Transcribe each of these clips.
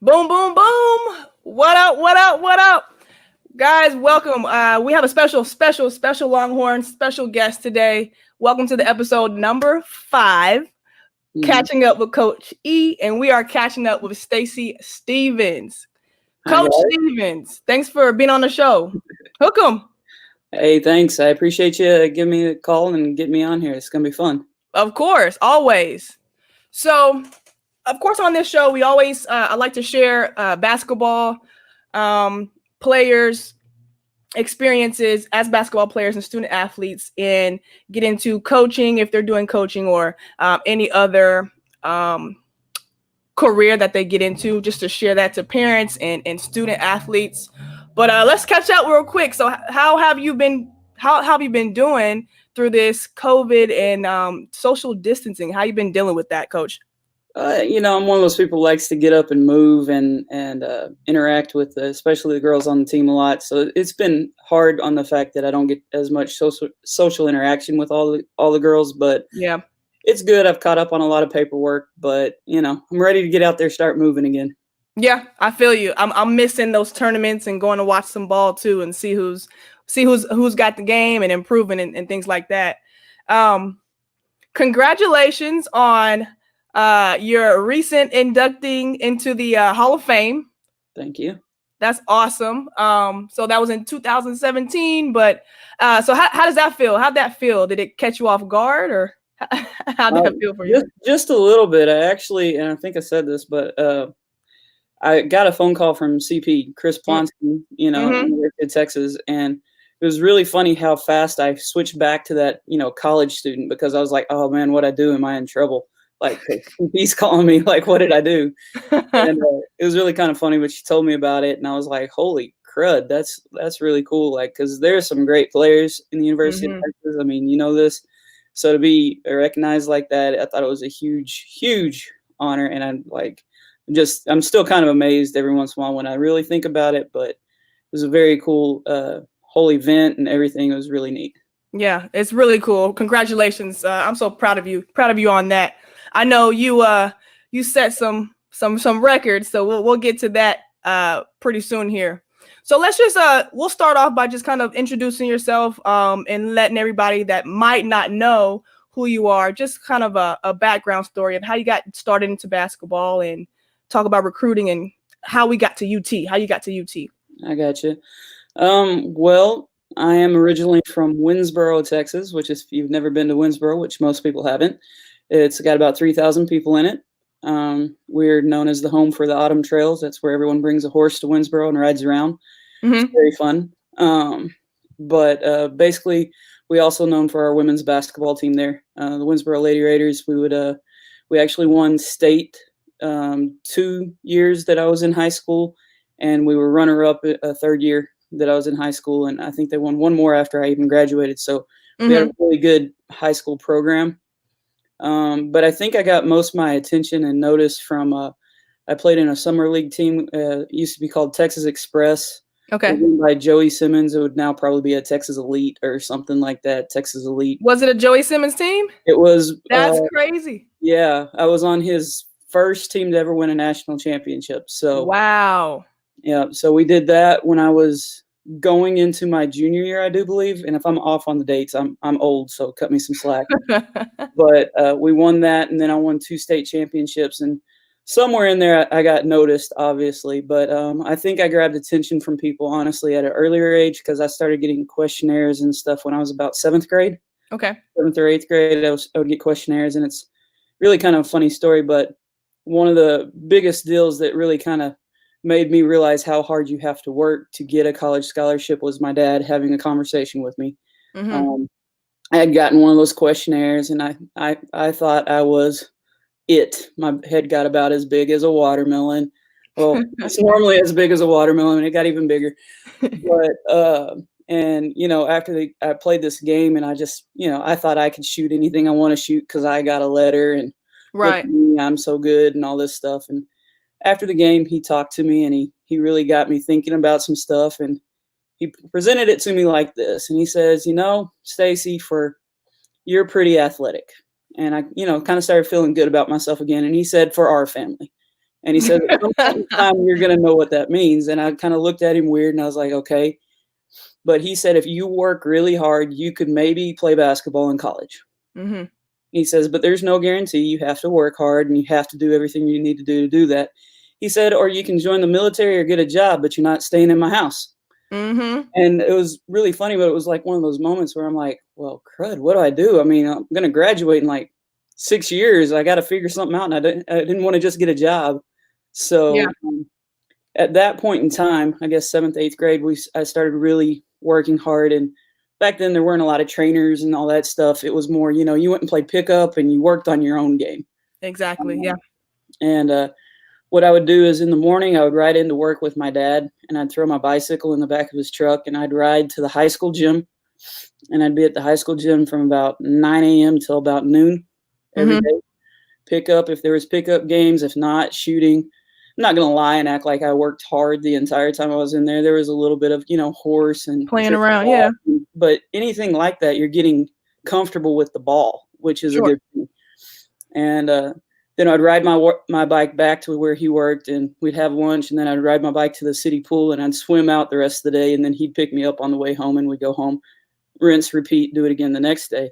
Boom, boom, boom. What up, what up, what up? Guys, welcome. We have a special Longhorn special guest today. Welcome to the episode number 5, catching up with Coach E, and we are catching up with Stacy Stephens. Coach Stephens, thanks for being on the show. Hook 'em. Hey, thanks. I appreciate you giving me a call and getting me on here. It's going to be fun. Of course, always. So, of course, on this show, we always I like to share basketball players' experiences as basketball players and student athletes, and get into coaching if they're doing coaching or any other career that they get into, just to share that to parents and student athletes. But let's catch up real quick. So, how have you been? How have you been doing through this COVID and social distancing? How you been dealing with that, Coach? I'm one of those people who likes to get up and move and interact with, especially the girls on the team a lot. So it's been hard on the fact that I don't get as much social interaction with all the girls. But yeah, it's good. I've caught up on a lot of paperwork, but I'm ready to get out there, start moving again. Yeah, I feel you. I'm missing those tournaments and going to watch some ball too and see who's got the game and improving and things like that. Congratulations on your recent inducting into the Hall of Fame. Thank you. That's awesome. So that was in 2017, but so how does that feel? How'd that feel? Did it catch you off guard, or how'd that feel for you? Just a little bit. I actually, and I think I said this, but I got a phone call from CP, Chris Plonsky, in Texas, and it was really funny how fast I switched back to that, college student, because I was like, oh man, what'd I do? Am I in trouble? Like, he's calling me, like, what did I do? And it was really kind of funny, but she told me about it, and I was like, holy crud, that's really cool. Like, because there's some great players in the University of Texas. I mean, this. So to be recognized like that, I thought it was a huge, huge honor. And I'm still kind of amazed every once in a while when I really think about it, but it was a very cool whole event, and everything. It was really neat. Yeah, it's really cool. Congratulations. I'm so proud of you on that. I know you set some records, so we'll get to that pretty soon here. So let's just we'll start off by just kind of introducing yourself and letting everybody that might not know who you are, just kind of a background story of how you got started into basketball, and talk about recruiting and how we got to UT, how you got to UT. I got you. Well, I am originally from Winsboro, Texas, which is, if you've never been to Winsboro, which most people haven't, it's got about 3,000 people in it. We're known as the home for the autumn trails. That's where everyone brings a horse to Winsboro and rides around. It's very fun. But basically, we also known for our women's basketball team there, the Winsboro Lady Raiders. We actually won state 2 years that I was in high school, and we were runner-up a third year that I was in high school, and I think they won one more after I even graduated. So we had a really good high school program. But I think I got most of my attention and notice from I played in a summer league team. It used to be called Texas Express. Okay. By Joey Simmons. It would now probably be a Texas Elite or something like that. Texas Elite. Was it a Joey Simmons team? It was. That's crazy. Yeah, I was on his first team to ever win a national championship. So wow. Yeah, so we did that when I was going into my junior year, I do believe. And if I'm off on the dates, I'm old, so cut me some slack. But we won that, and then I won 2 state championships, and somewhere in there I got noticed, obviously. But I think I grabbed attention from people, honestly, at an earlier age, because I started getting questionnaires and stuff when I was about 7th grade. Okay. 7th or 8th grade, I would get questionnaires, and it's really kind of a funny story. But one of the biggest deals that really kind of made me realize how hard you have to work to get a college scholarship was my dad having a conversation with me. I had gotten one of those questionnaires, and I thought I was it. My head got about as big as a watermelon. Well, it's normally as big as a watermelon, and it got even bigger. But and after I played this game, and I just I thought I could shoot anything I want to shoot because I got a letter, and right, I'm so good and all this stuff. And after the game, he talked to me, and he really got me thinking about some stuff, and he presented it to me like this. And he says, Stacy, you're pretty athletic. And I, kind of started feeling good about myself again. And he said, for our family. And he said, at some point in time, you're going to know what that means. And I kind of looked at him weird, and I was like, okay. But he said, if you work really hard, you could maybe play basketball in college. Mm-hmm. He says, but there's no guarantee. You have to work hard, and you have to do everything you need to do that. He said, or you can join the military or get a job, but you're not staying in my house. Mm-hmm. And it was really funny, but it was like one of those moments where I'm like, well, crud, what do I do? I mean, I'm going to graduate in like 6 years. I got to figure something out, and I didn't want to just get a job. So at that point in time, I guess 7th, 8th grade, I started really working hard. And back then there weren't a lot of trainers and all that stuff. It was more, you went and played pickup and you worked on your own game. Exactly. And what I would do is in the morning, I would ride into work with my dad, and I'd throw my bicycle in the back of his truck, and I'd ride to the high school gym, and I'd be at the high school gym from about 9 a.m. till about noon every day. Pick up if there was pickup games, if not, shooting. I'm not going to lie and act like I worked hard the entire time I was in there. There was a little bit of, horse and playing around, but anything like that, you're getting comfortable with the ball, which is a good thing. And then I'd ride my bike back to where he worked, and we'd have lunch, and then I'd ride my bike to the city pool, and I'd swim out the rest of the day, and then he'd pick me up on the way home, and we'd go home, rinse, repeat, do it again the next day.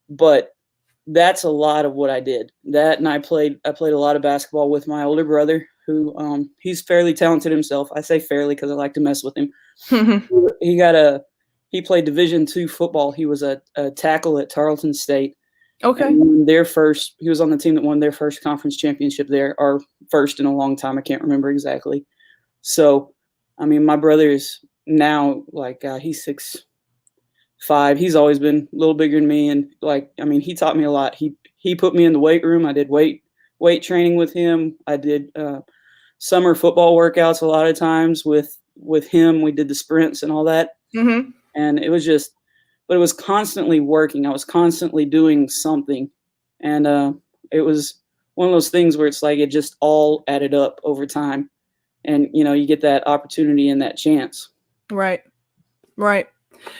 But that's a lot of what I did. That, and I played a lot of basketball with my older brother, who he's fairly talented himself. I say fairly because I like to mess with him. He played Division II football. He was a tackle at Tarleton State. Okay. He was on the team that won their first conference championship there, or first in a long time. I can't remember exactly. So, I mean, my brother is now he's 6'5". He's always been a little bigger than me. And he taught me a lot. He put me in the weight room. I did weight training with him. I did summer football workouts a lot of times with him. We did the sprints and all that. Mm-hmm. And it was constantly working. I was constantly doing something. And it was one of those things where it's like it just all added up over time. And, you get that opportunity and that chance. Right.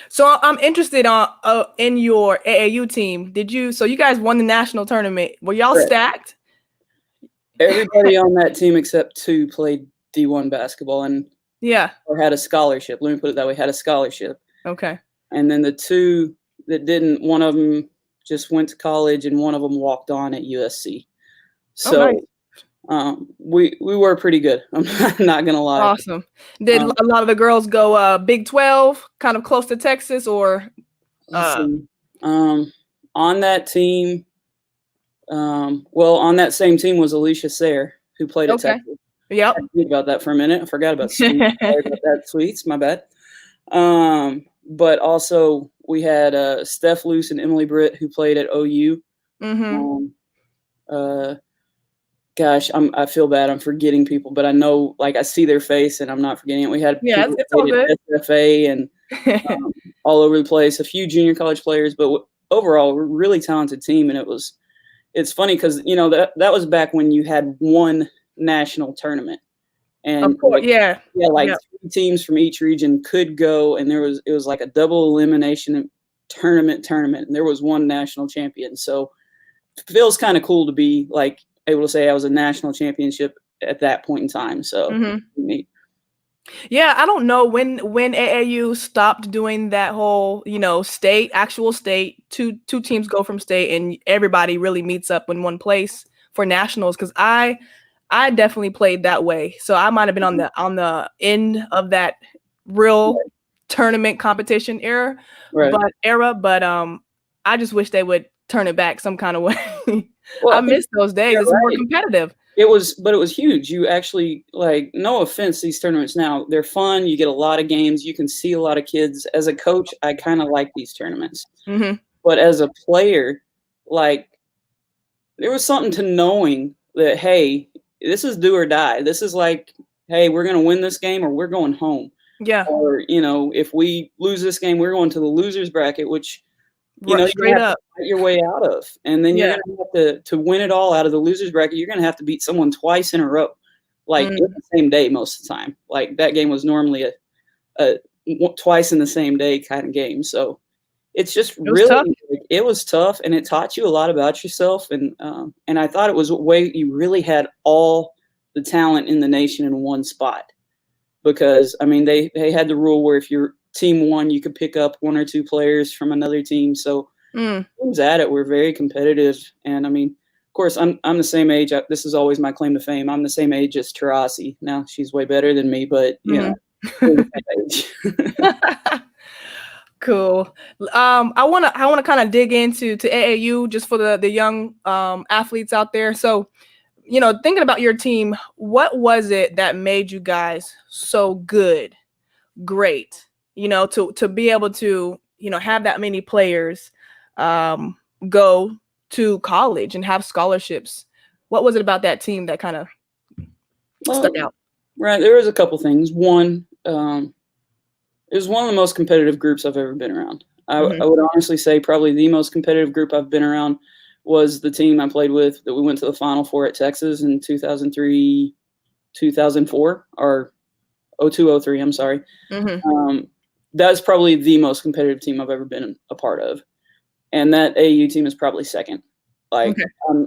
So I'm interested in your AAU team. So you guys won the national tournament. Were y'all stacked? Everybody on that team except 2 played D1 basketball or had a scholarship. Let me put it that way, had a scholarship. Okay. And then the 2 that didn't, one of them just went to college and one of them walked on at USC. So we were pretty good. I'm not going to lie. Awesome. Did a lot of the girls go Big 12, kind of close to Texas, or? On that team, on that same team was Alicia Sayre, who played at Texas. Yep. I think about that for a minute. I forgot about Sweets. Sorry about that, Sweets. My bad. But also we had Steph Luce and Emily Britt, who played at OU. Mm-hmm. Gosh, I feel bad. I'm forgetting people, but I know, I see their face, and I'm not forgetting it. We had people it's all good. SFA and all over the place. A few junior college players, but overall, we're a really talented team. And it's funny because that was back when you had one national tournament, and of course, 3 teams from each region could go, and it was like a double elimination tournament, and there was one national champion. So it feels kind of cool to be able to say I was a national championship at that point in time. So neat. Yeah, I don't know when AAU stopped doing that whole, actual state, two teams go from state and everybody really meets up in one place for nationals. Because I definitely played that way. So I might have been on the end of that real tournament competition era. But I just wish they would turn it back some kind of way. I miss those days. It's more competitive. It was huge. You actually, no offense, these tournaments now, they're fun. You get a lot of games. You can see a lot of kids. As a coach, I kind of like these tournaments. Mm-hmm. But as a player, there was something to knowing that, hey, this is do or die. This is hey, we're going to win this game or we're going home. Yeah. Or, if we lose this game, we're going to the loser's bracket, which straight up fight your way out of. And then you're going to have to win it all out of the loser's bracket. You're going to have to beat someone twice in a row, in the same day most of the time. That game was normally a twice in the same day kind of game. So it's just it was tough, and it taught you a lot about yourself. And I thought it was a way you really had all the talent in the nation in one spot. Because, I mean, they had the rule where if you're team one, you could pick up one or two players from another team. So teams at it were very competitive. And, I mean, of course, I'm the same age. This is always my claim to fame. I'm the same age as Tarasi. Now, she's way better than me, but, you know, we're the same age. Cool. I wanna kind of dig into AAU just for the young athletes out there. So, you know, thinking about your team, what was it that made you guys so great? You know, to be able to, you know, have that many players go to college and have scholarships. What was it about that team that kind of stuck out? Right, there was a couple things. One, it was one of the most competitive groups I've ever been around. I would honestly say probably the most competitive group I've been around was the team I played with that we went to the Final Four at Texas in 2003, 2004, or 0203, I'm sorry. That's probably the most competitive team I've ever been a part of. And that AAU team is probably second. Like,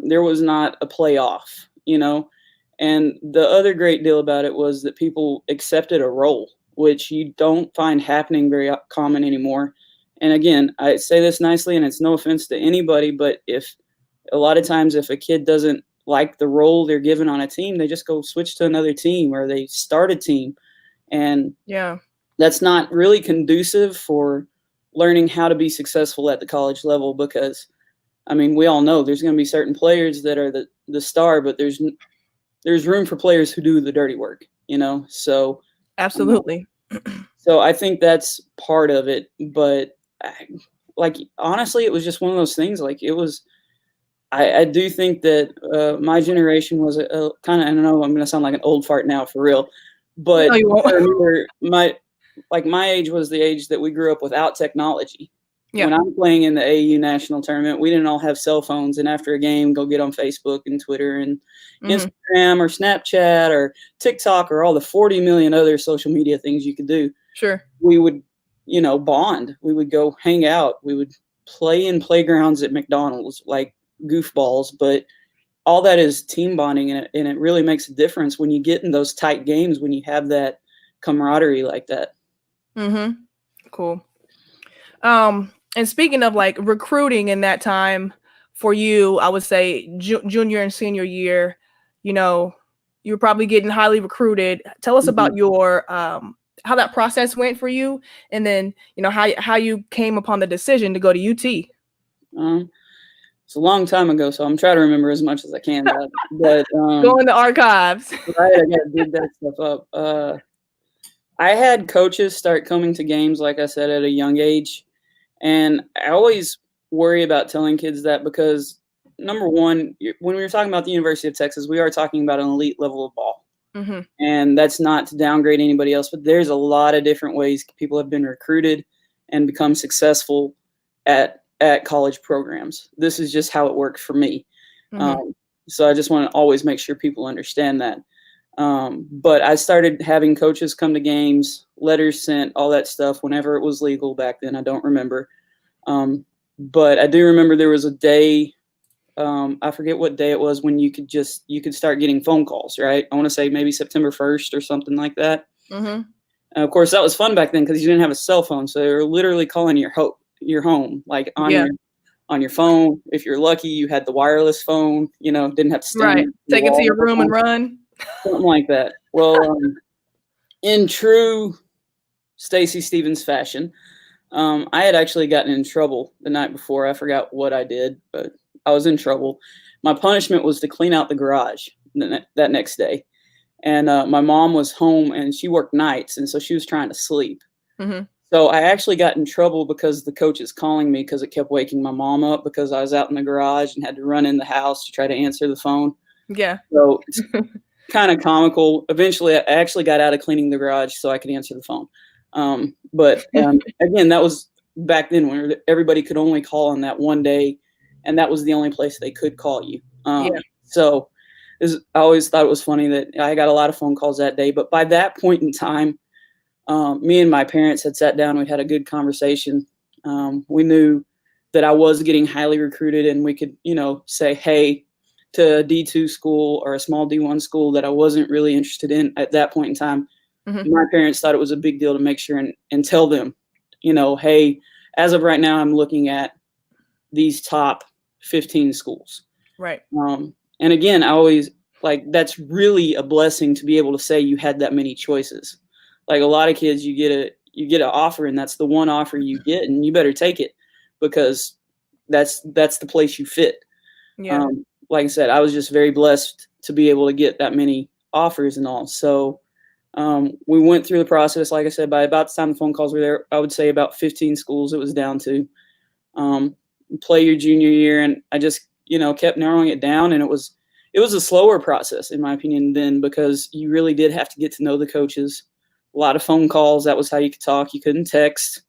there was not a playoff, you know. And the other great deal about it was that people accepted a role, which you don't find happening very common anymore. And again, I say this nicely, and it's no offense to anybody, but if a lot of times if a kid doesn't like the role they're given on a team, they just go switch to another team or they start a team. And that's not really conducive for learning how to be successful at the college level, because, I mean, we all know there's going to be certain players that are the star, but there's room for players who do the dirty work, you know? So absolutely. So I think that's part of it. But like, honestly, it was just one of those things. Like, it was, I do think that my generation was a kind of, I don't know, I'm going to sound like an old fart now for real, but I remember my age was the age that we grew up without technology. When I'm playing in the AAU national tournament, we didn't all have cell phones, and after a game, go get on Facebook and Twitter and Instagram or Snapchat or TikTok or all the 40 million other social media things you could do. Sure. We would, you know, bond. We would go hang out. We would play in playgrounds at McDonald's like goofballs, but all that is team bonding, and it really makes a difference when you get in those tight games, when you have that camaraderie like that. Cool. And speaking of like recruiting in that time for you, I would say junior and senior year, you know, you were probably getting highly recruited. Tell us about your how that process went for you, and then, you know, how you came upon the decision to go to UT. It's a long time ago, so I'm trying to remember as much as I can. But go in the archives. Right, I gotta dig that stuff up. I had coaches start coming to games, like I said, at a young age. And I always worry about telling kids that because, number one, when we were talking about the University of Texas, we are talking about an elite level of ball. And that's not to downgrade anybody else, but there's a lot of different ways people have been recruited and become successful at college programs. This is just how it worked for me. So I just want to always make sure people understand that. But I started having coaches come to games, letters sent, all that stuff whenever it was legal back then. I don't remember. But I do remember there was a day, I forget what day it was, when you could start getting phone calls, right? I want to say maybe September 1st or something like that. Of course, that was fun back then because you didn't have a cell phone. So they were literally calling your home, like on your phone. If you're lucky, you had the wireless phone, you know, didn't have to stand take it to your room and run. Something like that. Well, in true Stacy Stephens fashion, I had actually gotten in trouble the night before. I forgot what I did, but I was in trouble. My punishment was to clean out the garage that next day. And my mom was home, and she worked nights, and so she was trying to sleep. So I actually got in trouble because the coach is calling me because it kept waking my mom up because I was out in the garage and had to run in the house to try to answer the phone. So it's kind of comical. Eventually, I actually got out of cleaning the garage so I could answer the phone. But again, that was back then when everybody could only call on that one day, and that was the only place they could call you. So I always thought it was funny that I got a lot of phone calls that day. But by that point in time, me and my parents had sat down. We had a good conversation. We knew that I was getting highly recruited, and we could, you know, say, hey, to a D2 school or a small D1 school that I wasn't really interested in at that point in time, my parents thought it was a big deal to make sure and tell them, hey, as of right now, I'm looking at these top 15 schools. Right. And again, I always that's really a blessing to be able to say you had that many choices. Like a lot of kids, you get an offer and that's the one offer you get and you better take it because that's the place you fit. Yeah. Like I said, I was just very blessed to be able to get that many offers and all. So we went through the process. Like I said, by about the time the phone calls were there, I would say about 15 schools it was down to. Play your junior year, and I just kept narrowing it down, and it was a slower process in my opinion then because you really did have to get to know the coaches. A lot of phone calls. That was how you could talk. You couldn't text.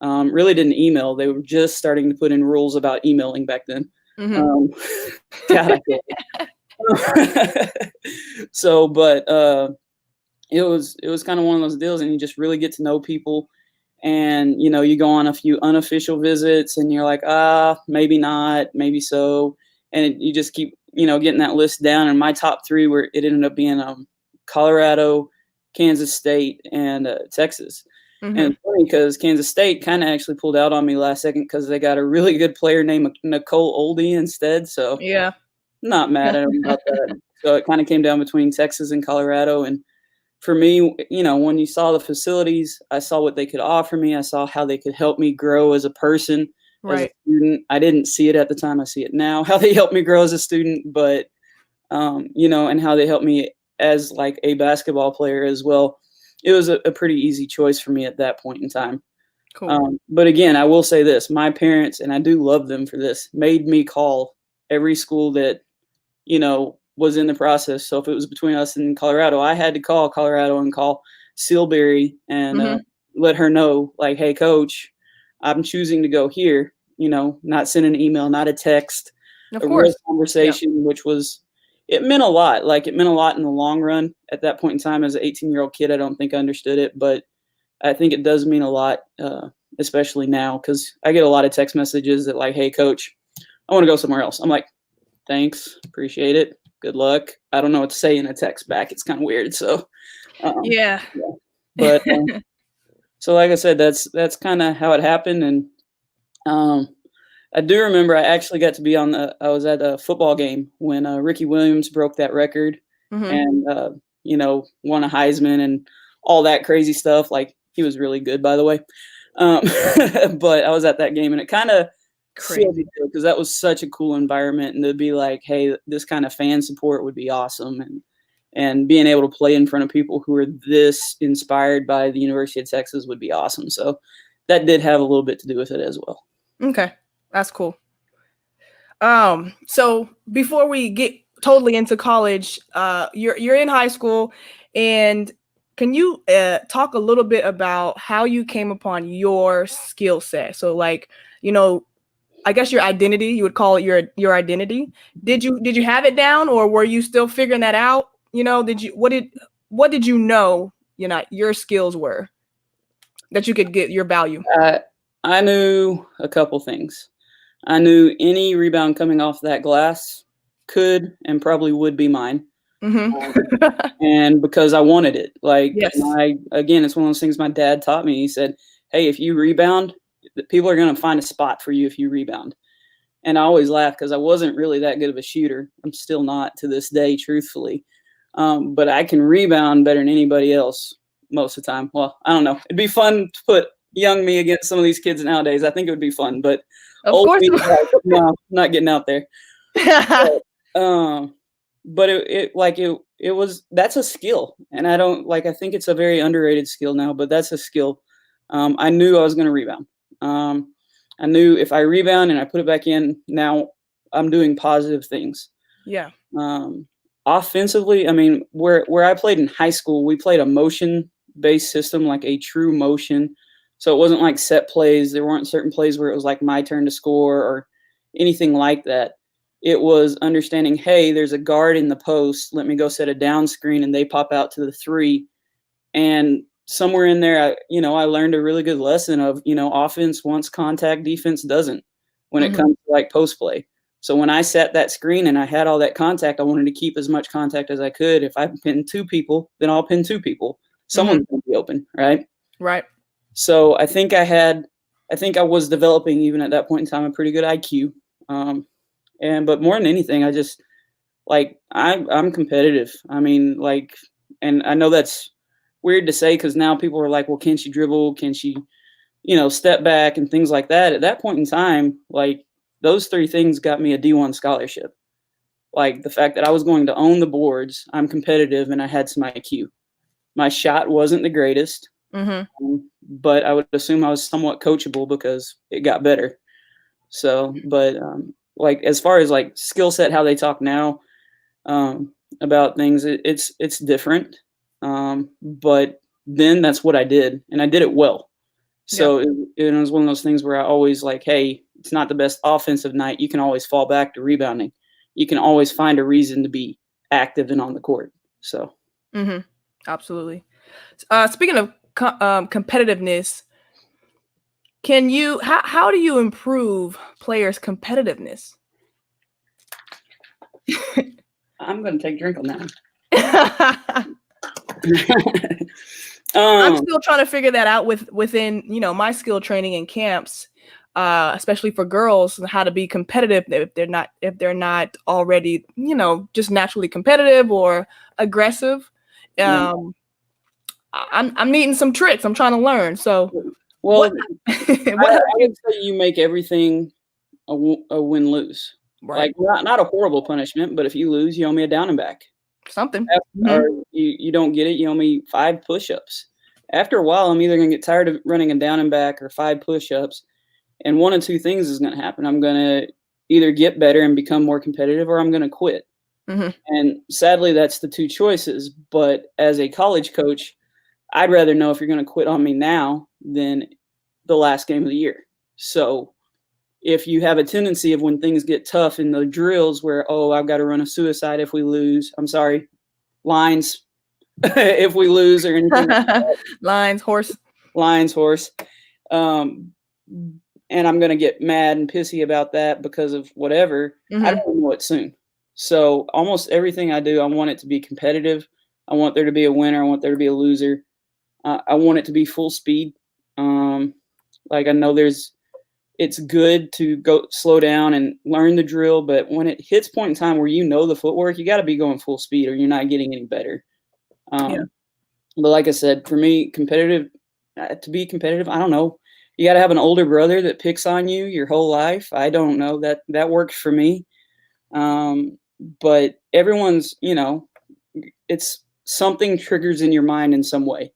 Really didn't email. They were just starting to put in rules about emailing back then. God, so, but it was kind of one of those deals, and you just really get to know people. And, you go on a few unofficial visits and you're like, maybe not, maybe so. And you just keep, getting that list down. And my top three it ended up being Colorado, Kansas State, and Texas. And it's funny because Kansas State kind of actually pulled out on me last second because they got a really good player named Nicole Oldie instead. So yeah, not mad at them about that. So it kind of came down between Texas and Colorado. And for me, when you saw the facilities, I saw what they could offer me. I saw how they could help me grow as a person, as a student. I didn't see it at the time. I see it now, how they helped me grow as a student, but, and how they helped me as like a basketball player as well. It was a pretty easy choice for me at that point in time. Cool. But again, I will say this, my parents, and I do love them for this, made me call every school that, was in the process. So if it was between us and Colorado, I had to call Colorado and call Sealberry and let her know, like, hey, coach, I'm choosing to go here, not send an email, not a text, Of a course. real conversation, which it meant a lot. Like, it meant a lot in the long run. At that point in time, as an 18-year-old kid, I don't think I understood it, but I think it does mean a lot, especially now, because I get a lot of text messages that like, hey, coach, I want to go somewhere else. I'm like, thanks, appreciate it. Good luck. I don't know what to say in a text back. It's kind of weird. So, yeah. But so, like I said, that's kind of how it happened. And I do remember I actually got to be I was at a football game when Ricky Williams broke that record and won a Heisman and all that crazy stuff. Like, he was really good, by the way. But I was at that game, and it kind of crazy because that was such a cool environment, and to be like, hey, this kind of fan support would be awesome, and being able to play in front of people who are this inspired by the University of Texas would be awesome. So that did have a little bit to do with it as well. Okay, that's cool. So before we get totally into college, you're in high school, and can you talk a little bit about how you came upon your skill set? So, like, I guess your identity, you would call it your identity. Did you have it down, or were you still figuring that out? What did you know, your skills were that you could get your value? I knew a couple things. I knew any rebound coming off that glass could and probably would be mine. And because I wanted it, like, yes. Again, it's one of those things my dad taught me. He said, hey, if you rebound, people are going to find a spot for you if you rebound. And I always laugh because I wasn't really that good of a shooter. I'm still not to this day, truthfully. But I can rebound better than anybody else most of the time. Well, I don't know. It'd be fun to put young me against some of these kids nowadays. I think it would be fun, but of course, me, no, not getting out there. But it was, that's a skill. And I think it's a very underrated skill now, but that's a skill. I knew I was going to rebound. I knew if I rebound and I put it back in, now I'm doing positive things. Yeah. Offensively, I mean, where I played in high school, we played a motion-based system, like a true motion. So it wasn't like set plays. There weren't certain plays where it was like my turn to score or anything like that. It was understanding, hey, there's a guard in the post. Let me go set a down screen, and they pop out to the three. And somewhere in there, I learned a really good lesson of, offense wants contact, defense doesn't when it comes to like post play. So when I set that screen and I had all that contact, I wanted to keep as much contact as I could. If I pin 2 people, then I'll pin 2 people. Someone's going to be open, right? Right. So I think I was developing even at that point in time a pretty good IQ. But more than anything, I just like I'm competitive. I mean, like, and I know that's weird to say because now people are like, well, can she dribble? Can she, step back and things like that? At that point in time, like those 3 things got me a D1 scholarship. Like the fact that I was going to own the boards, I'm competitive, and I had some IQ. My shot wasn't the greatest, but I would assume I was somewhat coachable because it got better. So, but like as far as like skill set, how they talk now about things, it's different. But then that's what I did, and I did it well. So it was one of those things where I always like, hey, it's not the best offensive night. You can always fall back to rebounding. You can always find a reason to be active and on the court. So, absolutely. Speaking of competitiveness, how do you improve players' competitiveness? I'm going to take a drink on that. I'm still trying to figure that out within my skill training in camps, especially for girls, how to be competitive if they're not already just naturally competitive or aggressive. I'm needing some tricks. I'm trying to learn. So, well, I would say you make everything a win-lose. Right. Like not a horrible punishment, but if you lose, you owe me a down and back. Something. Or you don't get it, you owe me 5 push-ups. After a while, I'm either going to get tired of running a down and back or 5 push-ups, and one of 2 things is going to happen. I'm going to either get better and become more competitive, or I'm going to quit. And sadly, that's the 2 choices. But as a college coach, I'd rather know if you're going to quit on me now than the last game of the year. So if you have a tendency of when things get tough in the drills where, oh, I've got to run a suicide if we lose. I'm sorry, lines if we lose or anything like that. Lines, horse. And I'm going to get mad and pissy about that because of whatever. I don't know it soon. So almost everything I do, I want it to be competitive. I want there to be a winner. I want there to be a loser. I want it to be full speed. Like I know it's good to go slow down and learn the drill, but when it hits point in time where the footwork, you got to be going full speed or you're not getting any better. But like I said, for me, to be competitive, I don't know. You got to have an older brother that picks on you your whole life. I don't know that worked for me. But everyone's, it's something triggers in your mind in some way.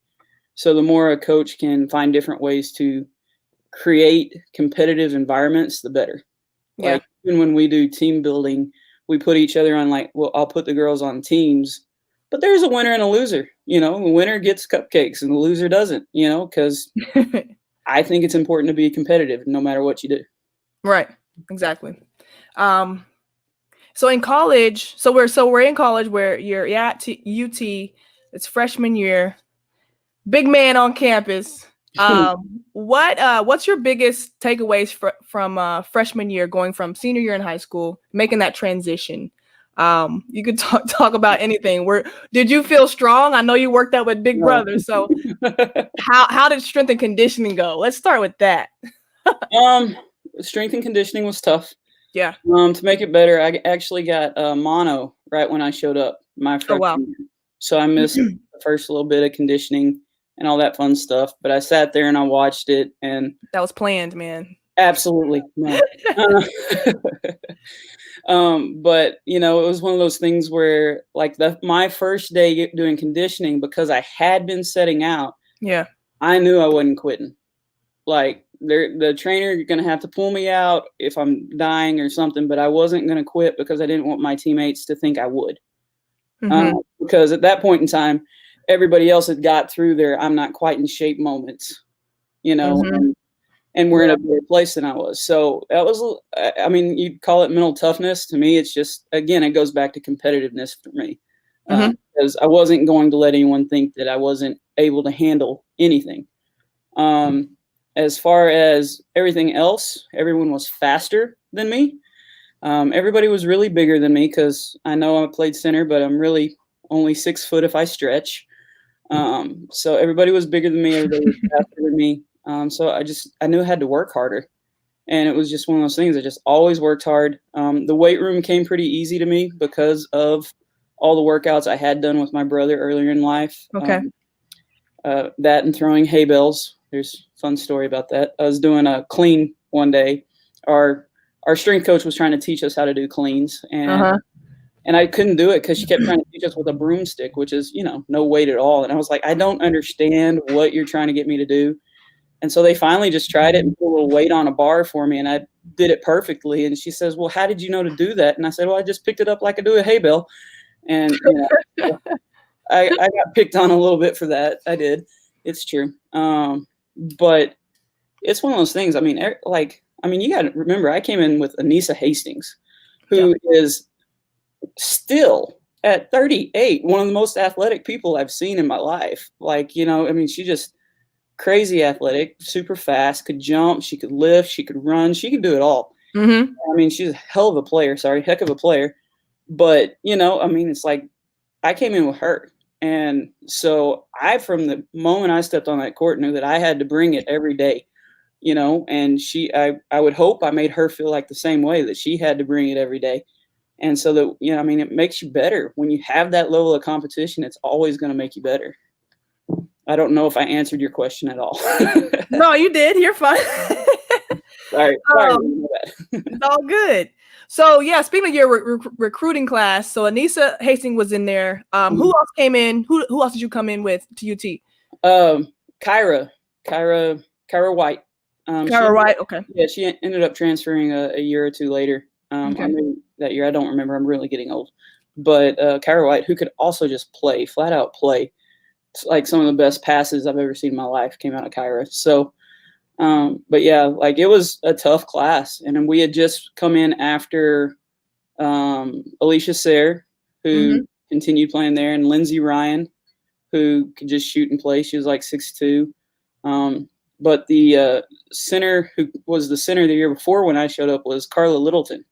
So the more a coach can find different ways to create competitive environments, the better. Yeah. Like even when we do team building, we put each other on I'll put the girls on teams, but there's a winner and a loser. The winner gets cupcakes and the loser doesn't, because I think it's important to be competitive no matter what you do. Right. Exactly. So in college, we're in college where you're at UT, it's freshman year, big man on campus. What's your biggest takeaways from freshman year, going from senior year in high school, making that transition? You could talk about anything. Did you feel strong? I know you worked out with Big Brother, so how did strength and conditioning go? Let's start with that. Strength and conditioning was tough. Yeah. To make it better, I actually got mono right when I showed up my freshman year. So I missed the first little bit of conditioning and all that fun stuff. But I sat there and I watched it, and that was planned, man. Absolutely. No. But it was one of those things where like my first day doing conditioning, because I had been setting out. Yeah. I knew I wasn't quitting. Like the trainer, you're going to have to pull me out if I'm dying or something, but I wasn't going to quit because I didn't want my teammates to think I would. Because at that point in time, everybody else had got through their I'm not quite in shape moments, and we're in a better place than I was. So that was, I mean, you'd call it mental toughness. To me, it's just, again, it goes back to competitiveness for me. Because I wasn't going to let anyone think that I wasn't able to handle anything. As far as everything else, everyone was faster than me. Everybody was really bigger than me because I know I played center, but I'm really only 6 foot if I stretch. So everybody was bigger than me. Everybody was faster than me. So I knew I had to work harder. And it was just one of those things. I just always worked hard. The weight room came pretty easy to me because of all the workouts I had done with my brother earlier in life. Okay. That and throwing hay bales. There's a fun story about that. I was doing a clean one day. Our strength coach was trying to teach us how to do cleans, and I couldn't do it because she kept trying to teach us with a broomstick, which is, no weight at all. And I was like, I don't understand what you're trying to get me to do. And so they finally just tried it and put a little weight on a bar for me, and I did it perfectly. And she says, well, how did you know to do that? And I said, well, I just picked it up like I do a hay bale. And I got picked on a little bit for that. I did. It's true. But it's one of those things. I mean, you got to remember, I came in with Anissa Hastings, who is still at 38, one of the most athletic people I've seen in my life. She just crazy athletic, super fast, could jump, she could lift, she could run, she could do it all. Mm-hmm. I mean, she's a heck of a player. But, it's like I came in with her. And so from the moment I stepped on that court, knew that I had to bring it every day, and I would hope I made her feel like the same way, that she had to bring it every day. And so that, it makes you better. When you have that level of competition, it's always going to make you better. I don't know if I answered your question at all. No, you did. You're fine. Sorry. It's all good. So, yeah, speaking of your recruiting class, so Anissa Hastings was in there. Who else came in? Who else did you come in with to UT? Kyra White. Kyra White, okay. Yeah, she ended up transferring a year or two later. Okay. I mean, that year, I don't remember. I'm really getting old. But Kyra White, who could also just play, flat out play. It's like some of the best passes I've ever seen in my life came out of Kyra. So, but yeah, it was a tough class. And then we had just come in after Alicia Sayre, who continued playing there, and Lindsay Ryan, who could just shoot and play. She was like 6'2". But the center who was the center the year before when I showed up was Carla Littleton.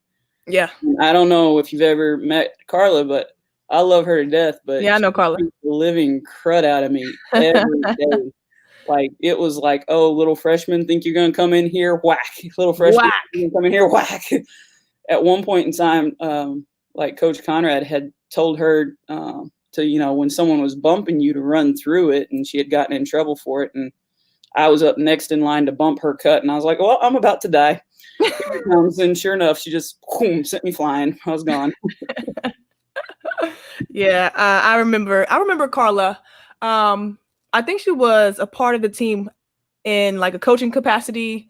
Yeah. I don't know if you've ever met Carla, but I love her to death. But yeah, I know Carla. She beat the living crud out of me every day. It was like, oh, little freshman, think you're going to come in here? Whack. Little freshman, whack. Think you're going to come in here? Whack. At one point in time, Coach Conrad had told her to, when someone was bumping you, to run through it, and she had gotten in trouble for it. And I was up next in line to bump her cut, and I was like, well, I'm about to die. Here it comes. And sure enough, she just sent me flying. I was gone. Yeah, I remember Carla. I think she was a part of the team in a coaching capacity,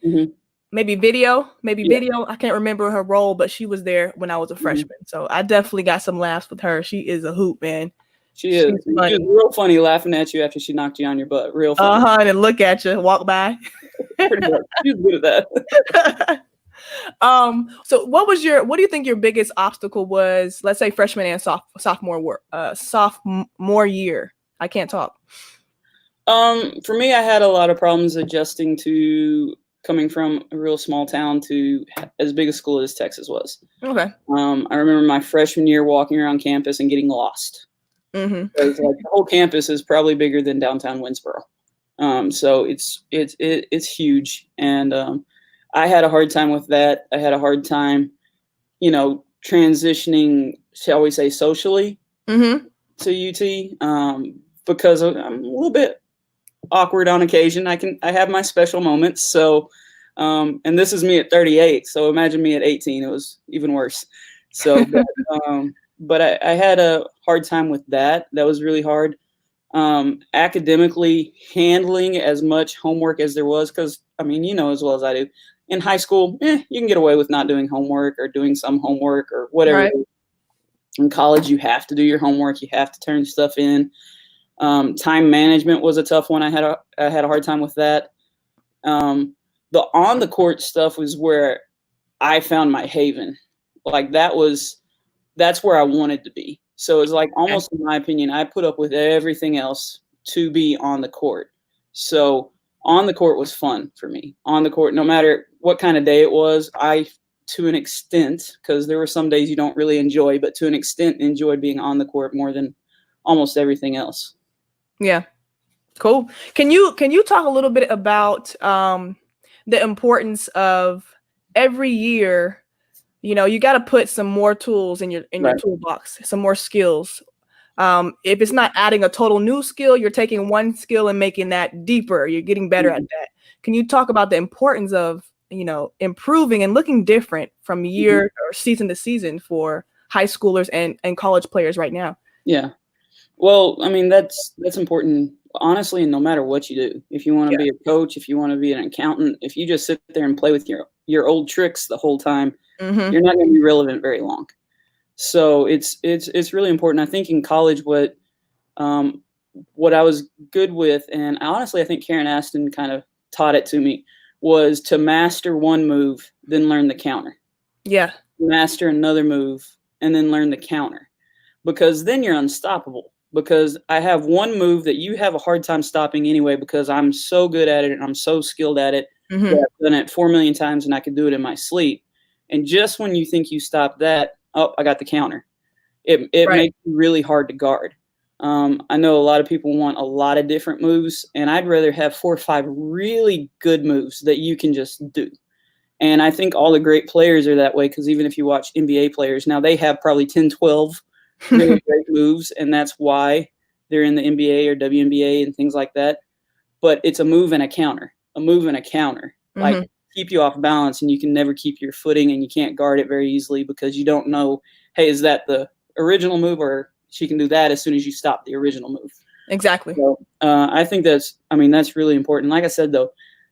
maybe video. I can't remember her role, but she was there when I was a freshman. So I definitely got some laughs with her. She is a hoop, man. She was real funny, laughing at you after she knocked you on your butt. Real funny. And look at you, walk by. Pretty much. She was good at that. So what do you think your biggest obstacle was, let's say freshman and sophomore year? I can't talk. For me, I had a lot of problems adjusting to coming from a real small town to as big a school as Texas was. Okay. I remember my freshman year walking around campus and getting lost. Because the whole campus is probably bigger than downtown Winsboro. So it's huge. And I had a hard time with that. I had a hard time, transitioning, shall we say, socially to UT, because I'm a little bit awkward on occasion. I have my special moments. So, and this is me at 38. So imagine me at 18. It was even worse. So, but I had a hard time with that. That was really hard. Academically handling as much homework as there was, because, as well as I do, in high school, you can get away with not doing homework or doing some homework or whatever. Right. In college, you have to do your homework. You have to turn stuff in. Time management was a tough one. I had a hard time with that. The on the court stuff was where I found my haven. That's where I wanted to be. So it's almost, in my opinion, I put up with everything else to be on the court. So on the court was fun for me. On the court, no matter what kind of day it was, I to an extent, because there were some days you don't really enjoy, but to an extent enjoyed being on the court more than almost everything else. Yeah. Cool. Can you talk a little bit about the importance of every year, you got to put some more tools in your Right. toolbox, some more skills. If it's not adding a total new skill, you're taking one skill and making that deeper. You're getting better at that. Can you talk about the importance of, improving and looking different from year or season to season for high schoolers and college players right now? Yeah. Well, I mean, that's important, honestly, and no matter what you do. If you want to be a coach, if you want to be an accountant, if you just sit there and play with your old tricks the whole time, you're not going to be relevant very long. So it's really important. I think in college, what I was good with, and honestly, I think Karen Aston kind of taught it to me, was to master one move, then learn the counter. Yeah. Master another move, and then learn the counter. Because then you're unstoppable. Because I have one move that you have a hard time stopping anyway, because I'm so good at it and I'm so skilled at it that I've done it 4 million times and I could do it in my sleep. And just when you think you stop that, oh, I got the counter. It makes it really hard to guard. I know a lot of people want a lot of different moves, and I'd rather have 4 or 5 really good moves that you can just do. And I think all the great players are that way, because even if you watch NBA players, now they have probably 10, 12 really great moves, and that's why they're in the NBA or WNBA and things like that. But it's a move and a counter, like keep you off balance, and you can never keep your footing, and you can't guard it very easily because you don't know, hey, is that the original move, or she can do that as soon as you stop the original move. Exactly. So I think that's really important. Like I said, though,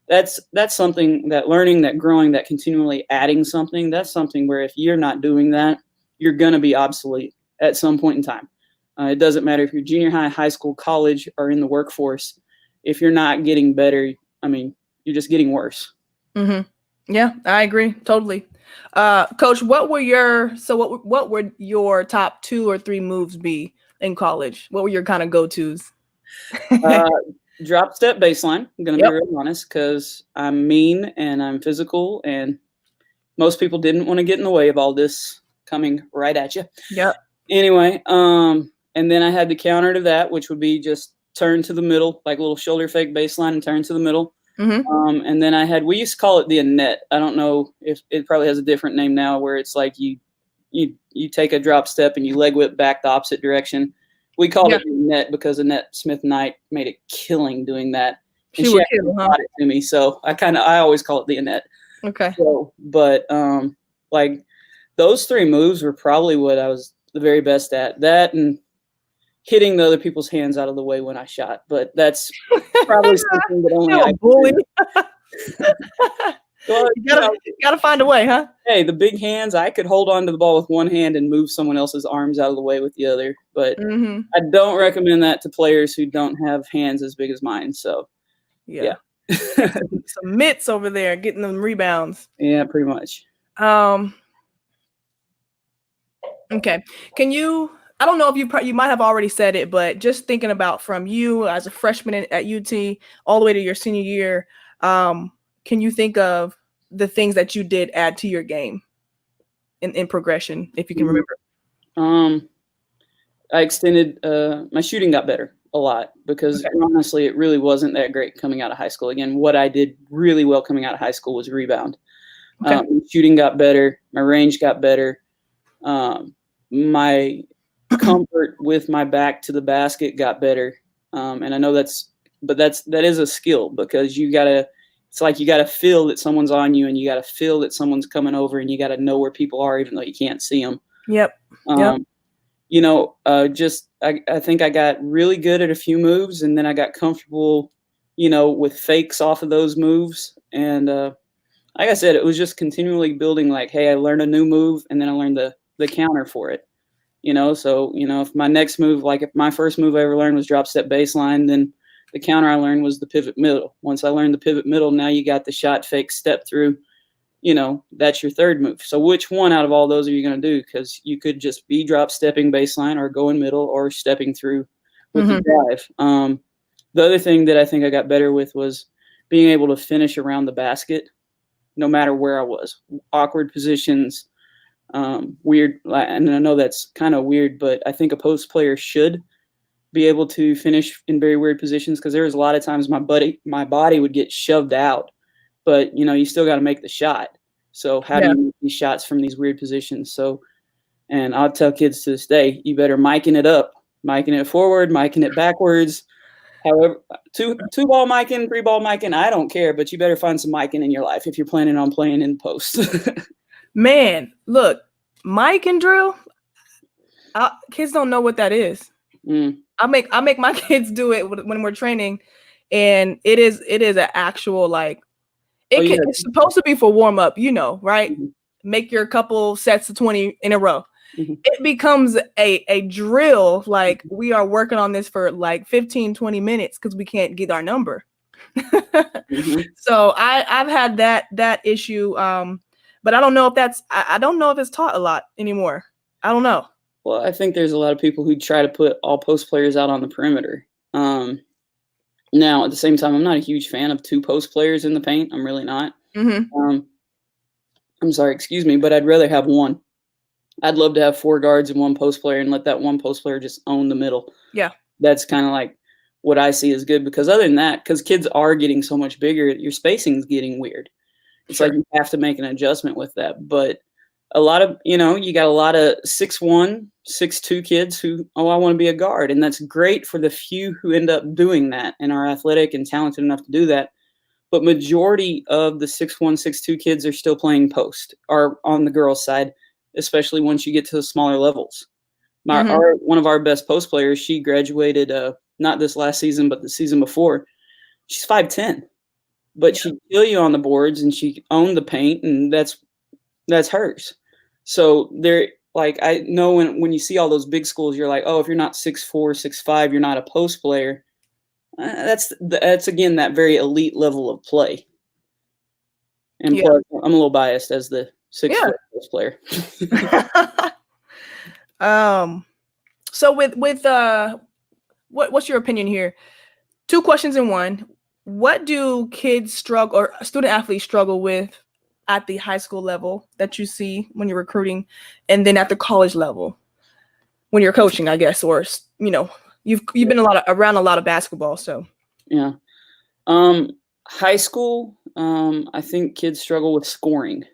that's something, that learning, that growing, that continually adding something, that's something where if you're not doing that, you're going to be obsolete at some point in time. It doesn't matter if you're junior high, high school, college, or in the workforce. If you're not getting better, you're just getting worse. Yeah, I agree totally. Coach, what would your top 2 or 3 moves be in college? What were your kind of go-tos? Drop step baseline. I'm going to be real honest, because I'm mean and I'm physical, and most people didn't want to get in the way of all this coming right at you. Yep. Anyway, and then I had the counter to that, which would be just turn to the middle, like a little shoulder fake baseline and turn to the middle. And then we used to call it the Annette. I don't know if it probably has a different name now, where it's like you take a drop step and you leg whip back the opposite direction. We called it the Annette because Annette Smith-Knight made a killing doing that. And she actually taught it to me, so I always call it the Annette. Okay. So, but like those 3 moves were probably what I was the very best at. That and hitting the other people's hands out of the way when I shot. But that's probably something that only I bully. Well, you gotta find a way, huh? Hey, the big hands, I could hold on to the ball with one hand and move someone else's arms out of the way with the other. But I don't recommend that to players who don't have hands as big as mine. So, yeah. Some mitts over there getting them rebounds. Yeah, pretty much. Okay. I don't know if you might have already said it, but just thinking about from you as a freshman at UT all the way to your senior year, can you think of the things that you did add to your game in progression, if you can remember? I extended, my shooting got better a lot, because honestly, it really wasn't that great coming out of high school. Again, what I did really well coming out of high school was rebound. Shooting got better. My range got better. My comfort with my back to the basket got better. And I know that is a skill, because it's like you gotta feel that someone's on you, and you gotta feel that someone's coming over, and you gotta know where people are, even though you can't see them. Yep. I think I got really good at a few moves, and then I got comfortable, with fakes off of those moves. And like I said, it was just continually building, like, hey, I learned a new move, and then I learned the counter for it. So, if my next move, like if my first move I ever learned was drop step baseline, then the counter I learned was the pivot middle. Once I learned the pivot middle, now you got the shot fake step through, that's your third move. So which one out of all those are you going to do? Because you could just be drop stepping baseline, or going middle, or stepping through with the drive. The other thing that I think I got better with was being able to finish around the basket. no matter where I was. Awkward positions, weird. And I know that's kind of weird, but I think a post player should be able to finish in very weird positions, because there was a lot of times my body would get shoved out, but you still got to make the shot. So how do you make these shots from these weird positions? So, and I'll tell kids to this day, you better miking it up, miking it forward, miking it backwards. However, two ball miking, 3-ball miking, I don't care, but you better find some miking in your life if you're planning on playing in post. Man, look, mic and drill, kids don't know what that is. I make my kids do it when we're training, and it is an actual, like, it's supposed to be for warm up, right? Mm-hmm. Make your couple sets of 20 in a row. Mm-hmm. It becomes a drill, like we are working on this for like 15, 20 minutes because we can't get our number. Mm-hmm. So I've had that issue, but I don't know if I don't know if it's taught a lot anymore. I don't know. Well, I think there's a lot of people who try to put all post players out on the perimeter. Now, at the same time, I'm not a huge fan of 2 post players in the paint. I'm really not. Mm-hmm. I'm sorry, excuse me, but I'd rather have 1. I'd love to have 4 guards and 1 post player and let that 1 post player just own the middle. Yeah. That's kind of like what I see as good, because other than that, because kids are getting so much bigger, your spacing's getting weird. It's like you have to make an adjustment with that. But a lot of, you got a lot of 6'1", 6'2" kids who, I want to be a guard. And that's great for the few who end up doing that and are athletic and talented enough to do that. But majority of the 6'1", 6'2" kids are still playing post, or on the girls' side, especially once you get to the smaller levels. One of our best post players, she graduated not this last season, but the season before. She's 5'10", but she'd kill you on the boards and she owned the paint, and that's hers. So they're like, I know when you see all those big schools, you're like, oh, if you're not 6'4", 6'5", you're not a post player. That's again that very elite level of play. And plus, I'm a little biased as the 6'4" post player. So with what's your opinion here? 2 questions in one. What do kids struggle, or student athletes struggle with, at the high school level that you see when you're recruiting, and then at the college level when you're coaching, I guess, or you've been around a lot of basketball, so yeah. High school, I think kids struggle with scoring.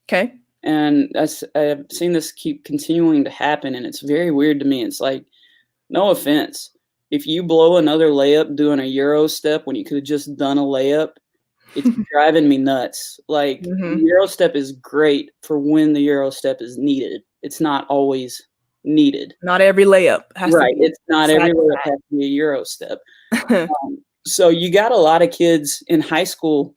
Okay. And I've seen this keep continuing to happen, and it's very weird to me. It's like, no offense, if you blow another layup doing a Euro step when you could have just done a layup, it's driving me nuts. Like, the Euro step is great for when the Euro step is needed. It's not always needed. Not every layup has to be. It's not every layup has to be a Euro step. So you got a lot of kids in high school.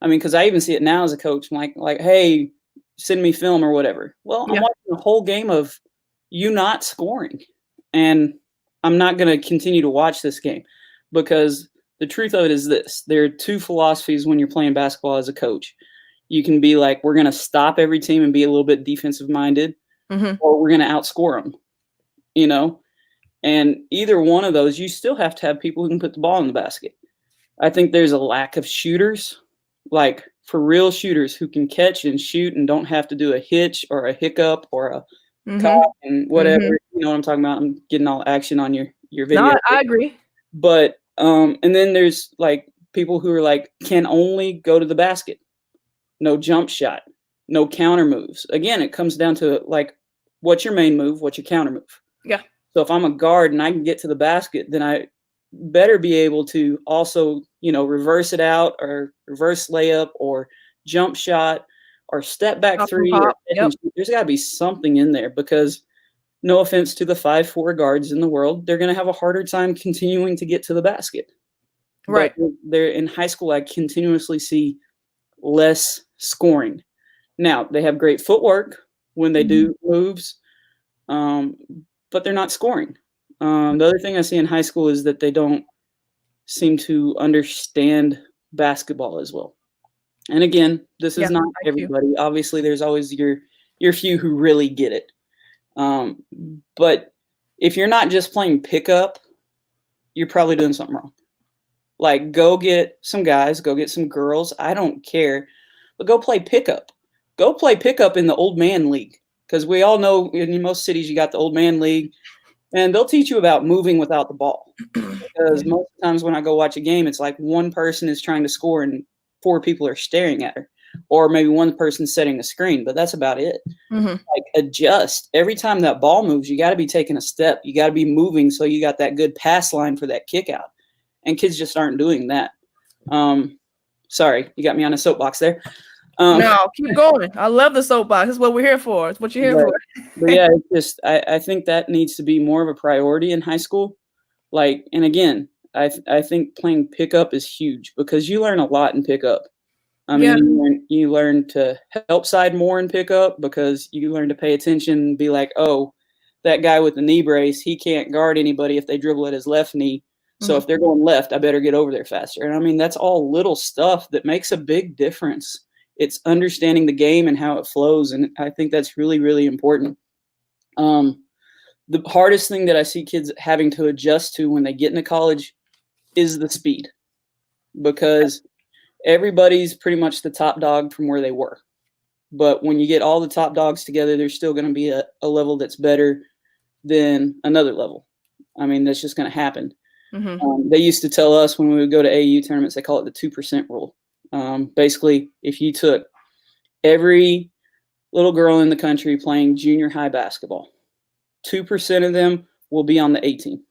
I mean, because I even see it now as a coach. I'm like, hey, send me film or whatever. Well, I'm watching a whole game of you not scoring, and I'm not going to continue to watch this game, because the truth of it is this: there are 2 philosophies when you're playing basketball as a coach. You can be like, we're going to stop every team and be a little bit defensive minded, or we're going to outscore them, and either one of those, you still have to have people who can put the ball in the basket. I think there's a lack of shooters, like for real shooters who can catch and shoot and don't have to do a hitch or a hiccup or a cock and whatever. You know what I'm talking about? I'm getting all action on your video. No, I agree. But and then there's like people who are like, can only go to the basket, no jump shot, no counter moves. Again, it comes down to like, what's your main move? What's your counter move? Yeah. So if I'm a guard and I can get to the basket, then I better be able to also, reverse it out, or reverse layup, or jump shot, or step back 3. There's got to be something in there, because no offense to the 5'4" guards in the world, they're going to have a harder time continuing to get to the basket. Right. But they're in high school, I continuously see less scoring. Now, they have great footwork when they do moves, but they're not scoring. The other thing I see in high school is that they don't seem to understand basketball as well. And again, this is not everybody. Obviously, there's always your few who really get it. But if you're not just playing pickup, you're probably doing something wrong. Like, go get some guys, go get some girls. I don't care. but go play pickup. Go play pickup in the old man league, because we all know in most cities you got the old man league, and they'll teach you about moving without the ball. Because Yeah. most times when I go watch a game, it's like one person is trying to score and 4 people are staring at her, or maybe one person setting a screen, but that's about it. Mm-hmm. Like, adjust. Every time that ball moves, you got to be taking a step. You got to be moving so you got that good pass line for that kick out. And kids just aren't doing that. Sorry, you got me on a soapbox there. No, keep going. I love the soapbox. That's what we're here for. It's what you're here for. But yeah, it's just I think that needs to be more of a priority in high school. Like, and again, I think playing pickup is huge because you learn a lot in pickup. I mean, you learn to help side more in pickup because you learn to pay attention and be like, oh, that guy with the knee brace, he can't guard anybody if they dribble at his left knee. So if they're going left, I better get over there faster. And I mean, that's all little stuff that makes a big difference. It's understanding the game and how it flows. And I think that's really, really important. The hardest thing that I see kids having to adjust to when they get into college is the speed, because everybody's pretty much the top dog from where they were. But when you get all the top dogs together, there's still going to be a level that's better than another level. I mean, that's just going to happen. They used to tell us when we would go to AU tournaments, they call it the 2% rule. Basically, if you took every little girl in the country playing junior high basketball, 2% of them will be on the A team.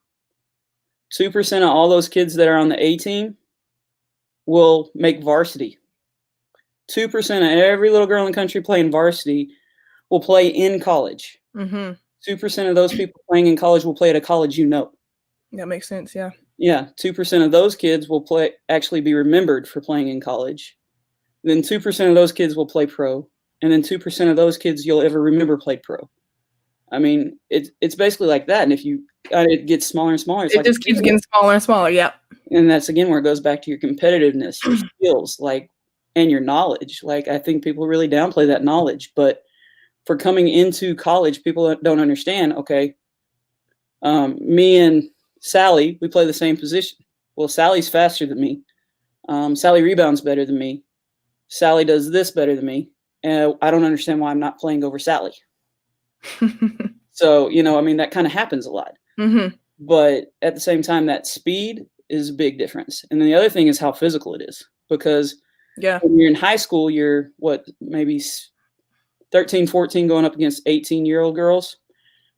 2% of all those kids that are on the A team will make varsity. 2% of every little girl in the country playing varsity will play in college. 2% of those people playing in college will play at a college you know. That makes sense, yeah. Yeah, 2% of those kids will actually be remembered for playing in college. Then 2% of those kids will play pro. And then 2% of those kids you'll ever remember played pro. I mean, it's basically like that. And if it gets smaller and smaller. It just keeps getting smaller and smaller, yeah. And that's, again, where it goes back to your competitiveness, your skills, and your knowledge. I think people really downplay that knowledge. But for coming into college, people don't understand, okay, me and Sally, we play the same position. Well, Sally's faster than me. Sally rebounds better than me. Sally does this better than me. And I don't understand why I'm not playing over Sally. So, I mean, that kind of happens a lot. But at the same time, that speed is a big difference. And then the other thing is how physical it is. Because when you're in high school, you're maybe 13, 14 going up against 18-year-old girls.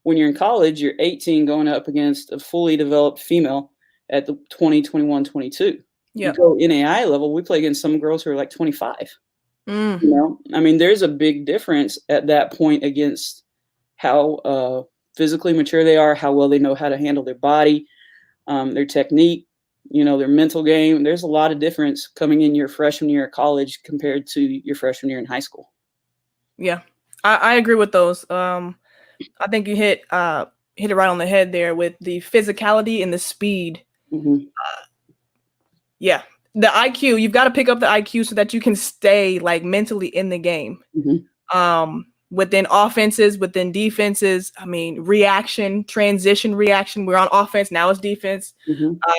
When you're in college, you're 18 going up against a fully developed female at the 20, 21, 22. You go NAI level, we play against some girls who are like 25. I mean, there's a big difference at that point against how physically mature they are, how well they know how to handle their body, their technique, their mental game. There's a lot of difference coming in your freshman year of college compared to your freshman year in high school. Yeah, I agree with those. I think you hit it right on the head there with the physicality and the speed. Yeah, the IQ, you've got to pick up the IQ so that you can stay mentally in the game. Within offenses, within defenses, I mean, transition reaction. We're on offense, now it's defense.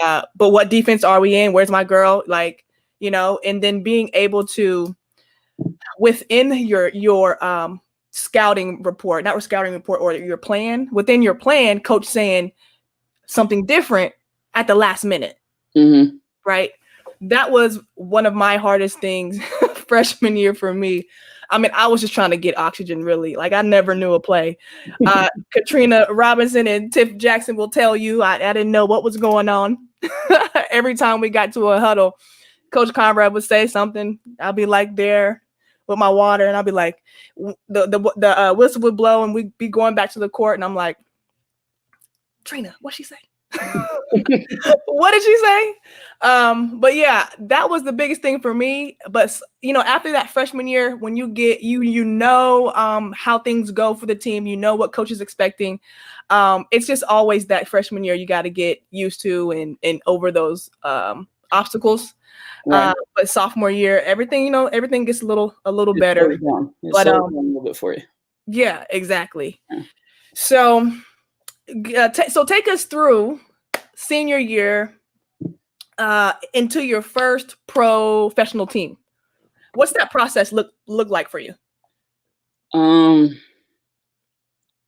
But what defense are we in? Where's my girl? And then being able to, within your scouting report or your plan, within your plan, coach saying something different at the last minute. Right. That was one of my hardest things freshman year for me. I mean, I was just trying to get oxygen, really. I never knew a play. Katrina Robinson and Tiff Jackson will tell you I didn't know what was going on. Every time we got to a huddle, Coach Conrad would say something. I'll be there with my water, and I'll be like, the whistle would blow, and we'd be going back to the court, and I'm like, Trina, what'd she say? What did she say? But yeah, that was the biggest thing for me. But after that freshman year, when you get how things go for the team, what coach is expecting. It's just always that freshman year you got to get used to and over those obstacles. Right. But sophomore year, everything gets a little better. It's a little bit for you. Yeah, exactly. Yeah. So take us through senior year into your first professional team. What's that process look like for you?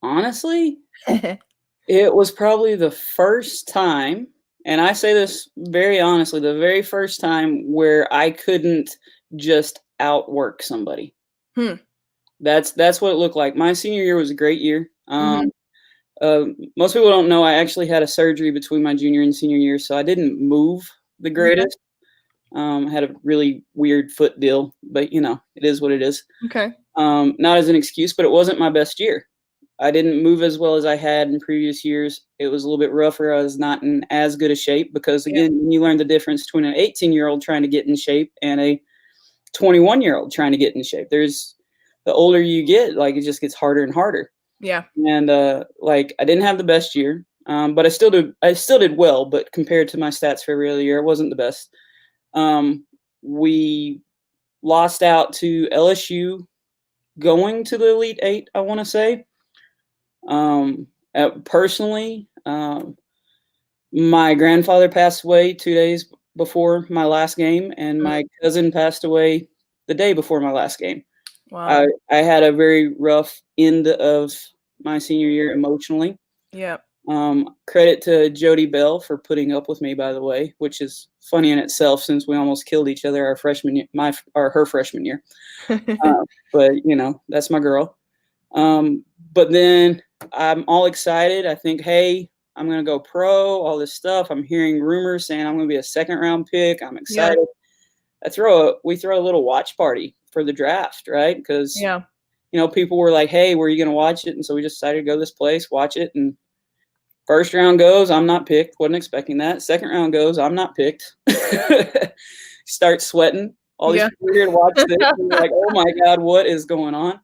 Honestly, it was probably the first time, and I say this very honestly, the very first time where I couldn't just outwork somebody. Hmm. That's what it looked like. My senior year was a great year. Mhm. Most people don't know I actually had a surgery between my junior and senior year, so I didn't move the greatest. I had a really weird foot deal, but it is what it is. Okay. Not as an excuse, but it wasn't my best year. I didn't move as well as I had in previous years. It was a little bit rougher. I was not in as good a shape because, again, you learn the difference between an 18-year-old trying to get in shape and a 21-year-old trying to get in shape. The older you get, like, it just gets harder and harder. Yeah. And like, I didn't have the best year, but I still did well. But compared to my stats for every other year, it wasn't the best. We lost out to LSU going to the Elite Eight, I want to say. Personally, my grandfather passed away 2 days before my last game, and my cousin passed away the day before my last game. Wow. I had a very rough end of my senior year emotionally. Yeah. Credit to Jody Bell for putting up with me, by the way, which is funny in itself since we almost killed each other her freshman year. But that's my girl. But then I'm all excited. I think, hey, I'm going to go pro, all this stuff. I'm hearing rumors saying I'm going to be a second round pick. I'm excited. We throw a little watch party for the draft, right? Because, people were like, hey, where are you going to watch it? And so we just decided to go to this place, watch it. And first round goes, I'm not picked. Wasn't expecting that. Second round goes, I'm not picked. Start sweating. All these people are here to watch this. And like, oh my God, what is going on?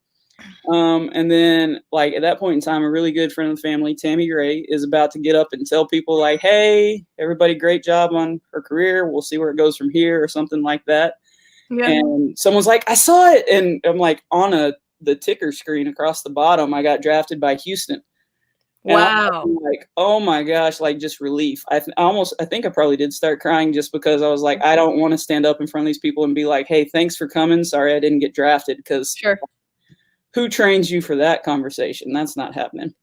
And then, like, at that point in time, a really good friend of the family, Tammy Gray, is about to get up and tell people, like, hey, everybody, great job on her career. We'll see where it goes from here, or something like that. Yeah. And someone's like, I saw it. And I'm like, on the ticker screen across the bottom, I got drafted by Houston. Wow. And I'm like, oh my gosh, like, just relief. I think I probably did start crying just because I was like, I don't want to stand up in front of these people and be like, hey, thanks for coming. Sorry I didn't get drafted, because who trains you for that conversation? That's not happening.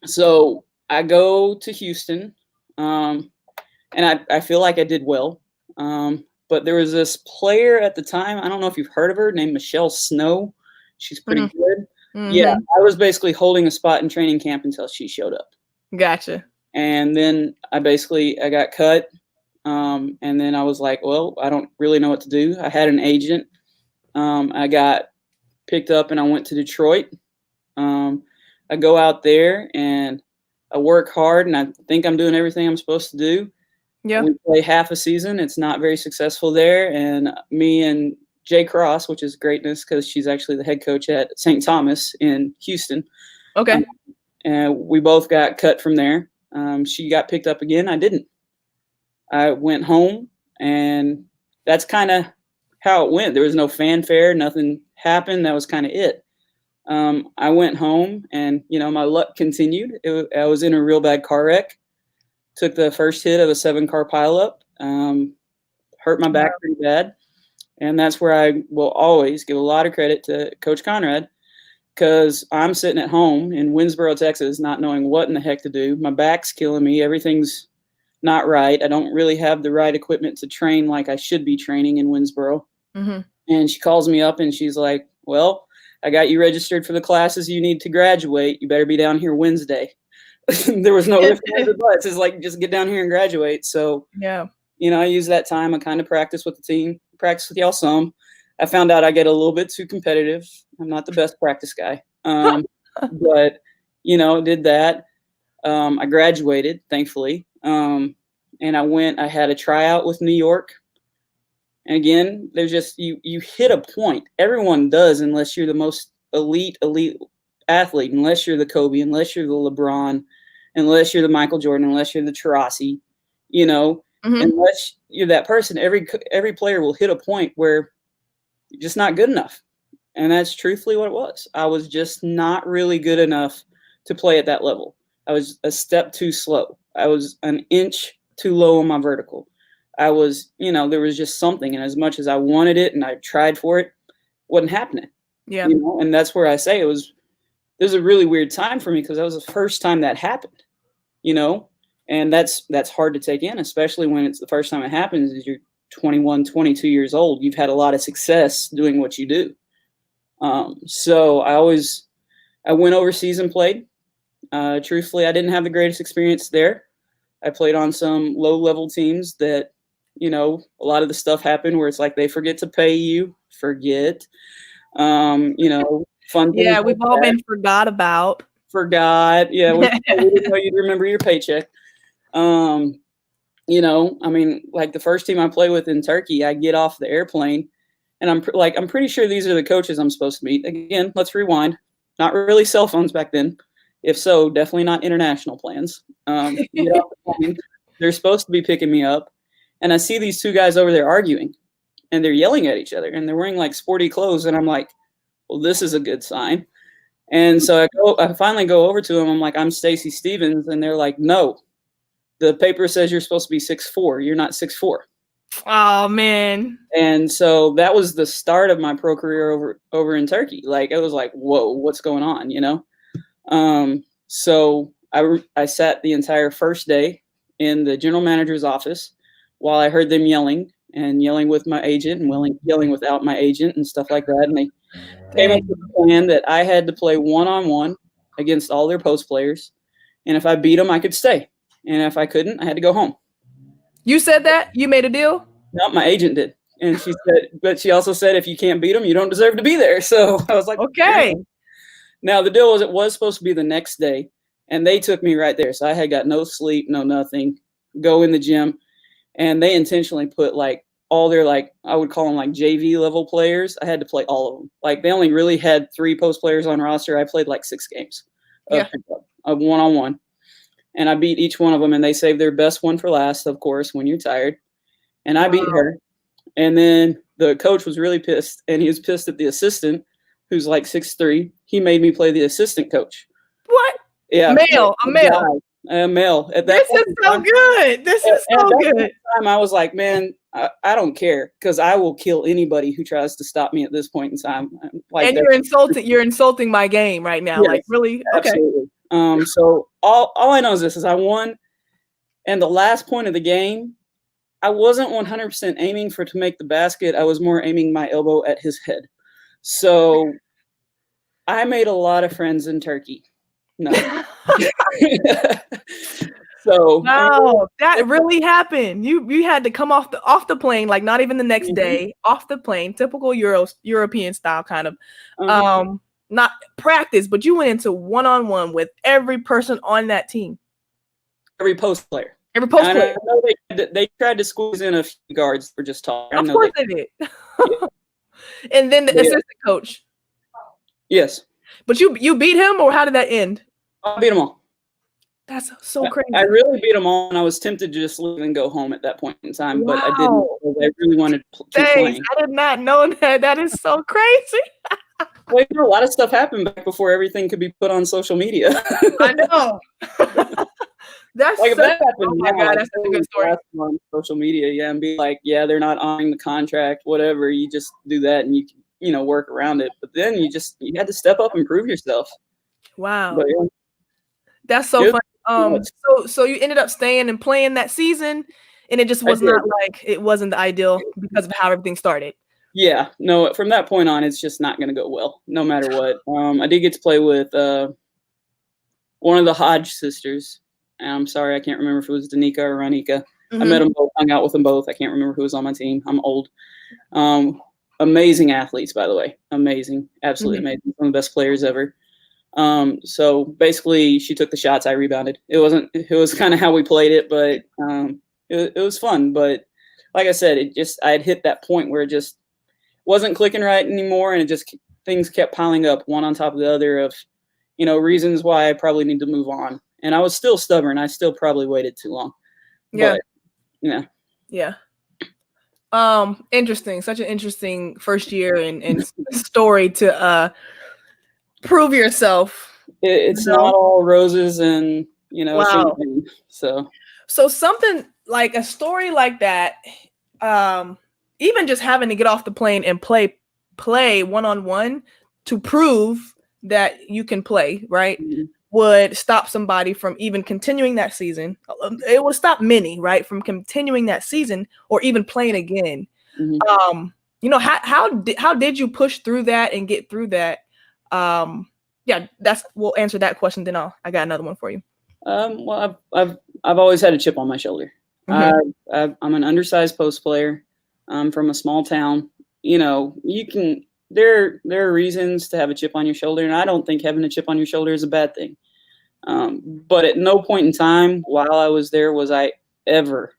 So I go to Houston, and I feel like I did well. But there was this player at the time, I don't know if you've heard of her, named Michelle Snow. She's pretty good. Mm-hmm. Yeah, I was basically holding a spot in training camp until she showed up. Gotcha. And then I got cut. And then I was like, well, I don't really know what to do. I had an agent. I got picked up and I went to Detroit. I go out there and I work hard, and I think I'm doing everything I'm supposed to do. Yeah. We play half a season. It's not very successful there. And me and Jay Cross, which is greatness because she's actually the head coach at St. Thomas in Houston. Okay. And we both got cut from there. She got picked up again. I didn't. I went home, and that's kind of how it went. There was no fanfare. Nothing happened. That was kind of it. I went home, and, my luck continued. I was in a real bad car wreck. Took the first hit of a 7-car pileup. Hurt my back pretty bad. And that's where I will always give a lot of credit to Coach Conrad, because I'm sitting at home in Winsboro, Texas, not knowing what in the heck to do. My back's killing me. Everything's not right. I don't really have the right equipment to train like I should be training in Winsboro. Mm-hmm. And she calls me up and she's like, well, I got you registered for the classes you need to graduate. You better be down here Wednesday. There was no ifs, ands, or buts. It's like, just get down here and graduate. So, I use that time. I kind of practice with the team, practice with y'all some. I found out I get a little bit too competitive. I'm not the best practice guy. But, did that. I graduated, thankfully. And I had a tryout with New York. And again, there's just, you hit a point. Everyone does, unless you're the most elite athlete, unless you're the Kobe, unless you're the LeBron, unless you're the Michael Jordan, unless you're the Taurasi, unless you're that person. Every player will hit a point where you're just not good enough. And that's truthfully what it was. I was just not really good enough to play at that level. I was a step too slow. I was an inch too low on my vertical. I was, there was just something, and as much as I wanted it and I tried for it, wasn't happening. Yeah. And that's where I say it was a really weird time for me, because that was the first time that happened, and that's hard to take in, especially when it's the first time it happens, is you're 21, 22 years old. You've had a lot of success doing what you do. So I went overseas and played. Truthfully, I didn't have the greatest experience there. I played on some low-level teams that, a lot of the stuff happened where it's like they forget to pay you, fun Yeah, things. we've all been forgot about. Forgot. Yeah, we didn't know you'd remember your paycheck. Like the first team I play with in Turkey, I get off the airplane, and I'm pretty sure these are the coaches I'm supposed to meet. Again, let's rewind. Not really cell phones back then. If so, definitely not international plans. They're supposed to be picking me up, and I see these two guys over there arguing, and they're yelling at each other, and they're wearing like sporty clothes, and I'm like, well, this is a good sign. And so I finally go over to them. I'm like, I'm Stacy Stephens, and they're like, no, the paper says you're supposed to be 6'4". You're not 6'4". Oh man. And so that was the start of my pro career over in Turkey. Like, it was like, whoa, what's going on, So I sat the entire first day in the general manager's office while I heard them yelling with my agent and yelling without my agent and stuff like that. And they came up with a plan that I had to play one-on-one against all their post players. And if I beat them, I could stay. And if I couldn't, I had to go home. You said that? You made a deal? No, my agent did. And she also said, if you can't beat them, you don't deserve to be there. So I was like, okay. Now the deal was, it was supposed to be the next day, and they took me right there. So I had got no sleep, no nothing, go in the gym, and they intentionally put like all their, like, I would call them like JV level players. I had to play all of them. Like, they only really had 3 post players on roster. I played like 6 games of one-on-one, and I beat each one of them, and they saved their best one for last, of course, when you're tired. And I beat her. And then the coach was really pissed, and he was pissed at the assistant, who's like 6'3". He made me play the assistant coach. What? Yeah. A male. A male. At This that is so good. This is so good. Time, I was like, man, I don't care, because I will kill anybody who tries to stop me at this point in time. Like, and you're insulting my game right now. Yes, like, really? Okay. Absolutely. So all I know is this, is I won, and the last point of the game, I wasn't 100% aiming to make the basket. I was more aiming my elbow at his head. So I made a lot of friends in Turkey. No. So wow, that really happened. You had to come off the plane, like not even the next day, off the plane, typical European style kind of. Not practice, but you went into one-on-one with every person on that team. Every post player. Every post player. I know they tried to squeeze in a few guards for just talking. Of course they did. And then the assistant coach. Yes. But you beat him, or how did that end? I beat them all. That's so crazy. I really beat them all, and I was tempted to just leave and go home at that point in time, but I didn't. I really wanted to keep playing. I did not know that. That is so crazy. Well, a lot of stuff happened back before everything could be put on social media. I know. That's like, that happened. Oh my God, that's such a good story. On social media, and be like, yeah, they're not honoring the contract, whatever. You just do that, and you work around it. But then you had to step up and prove yourself. Wow, but, that's so funny. So you ended up staying and playing that season, and it just was not like, it wasn't the ideal because of how everything started. Yeah, no, from that point on, it's just not going to go well, no matter what. I did get to play with one of the Hodge sisters. And I'm sorry, I can't remember if it was Danica or Ronika. I met them both, hung out with them both. I can't remember who was on my team. I'm old. Amazing athletes, by the way. Amazing. Absolutely amazing. One of the best players ever. So basically, she took the shots, I rebounded. It was kind of how we played it, but it was fun. But like I said, I had hit that point where it just wasn't clicking right anymore, and things kept piling up one on top of the other of, reasons why I probably need to move on. And I was still stubborn. I still probably waited too long. Yeah. But, yeah. Yeah. Interesting. Such an interesting first year and story to prove yourself. It's not all roses and, wow. So like a story like that, even just having to get off the plane and play one-on-one to prove that you can play, right, would stop somebody from even continuing that season. It would stop many, right, from continuing that season or even playing again. How did you push through that and get through that? We'll answer that question. Then I got another one for you. Well, I've always had a chip on my shoulder. I'm an undersized post player. I'm from a small town. There are reasons to have a chip on your shoulder, and I don't think having a chip on your shoulder is a bad thing. But at no point in time while I was there was I ever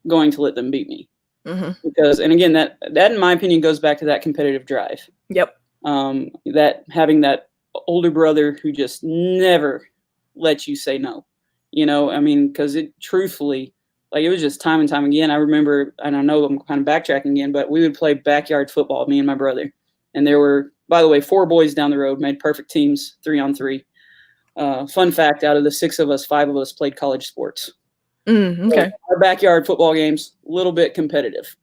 going to let them beat me. Because, and again, that in my opinion goes back to that competitive drive. Yep. That having that older brother who just never let you say no. Because it truthfully, like, it was just time and time again. I remember, and I know I'm kind of backtracking again, but we would play backyard football, me and my brother. And there were, by the way, 4 boys down the road, made perfect teams, 3-on-3. Fun fact, out of the 6 of us, 5 of us played college sports. Okay. So our backyard football games, a little bit competitive.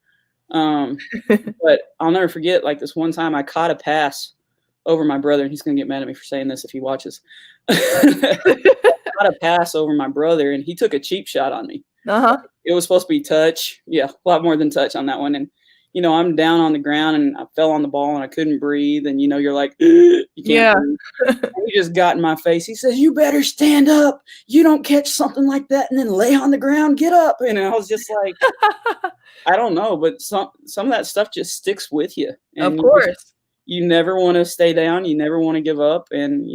But I'll never forget, like, this one time I caught a pass over my brother, and he's going to get mad at me for saying this if he watches. Caught a pass over my brother, and he took a cheap shot on me. It was supposed to be touch. Yeah, a lot more than touch on that one. And, I'm down on the ground, and I fell on the ball, and I couldn't breathe. And, you're like, you can't breathe. He just got in my face. He says, "You better stand up. You don't catch something like that and then lay on the ground. Get up." And I was just like, I don't know, but some of that stuff just sticks with you. And of course. You never want to stay down. You never want to give up. And,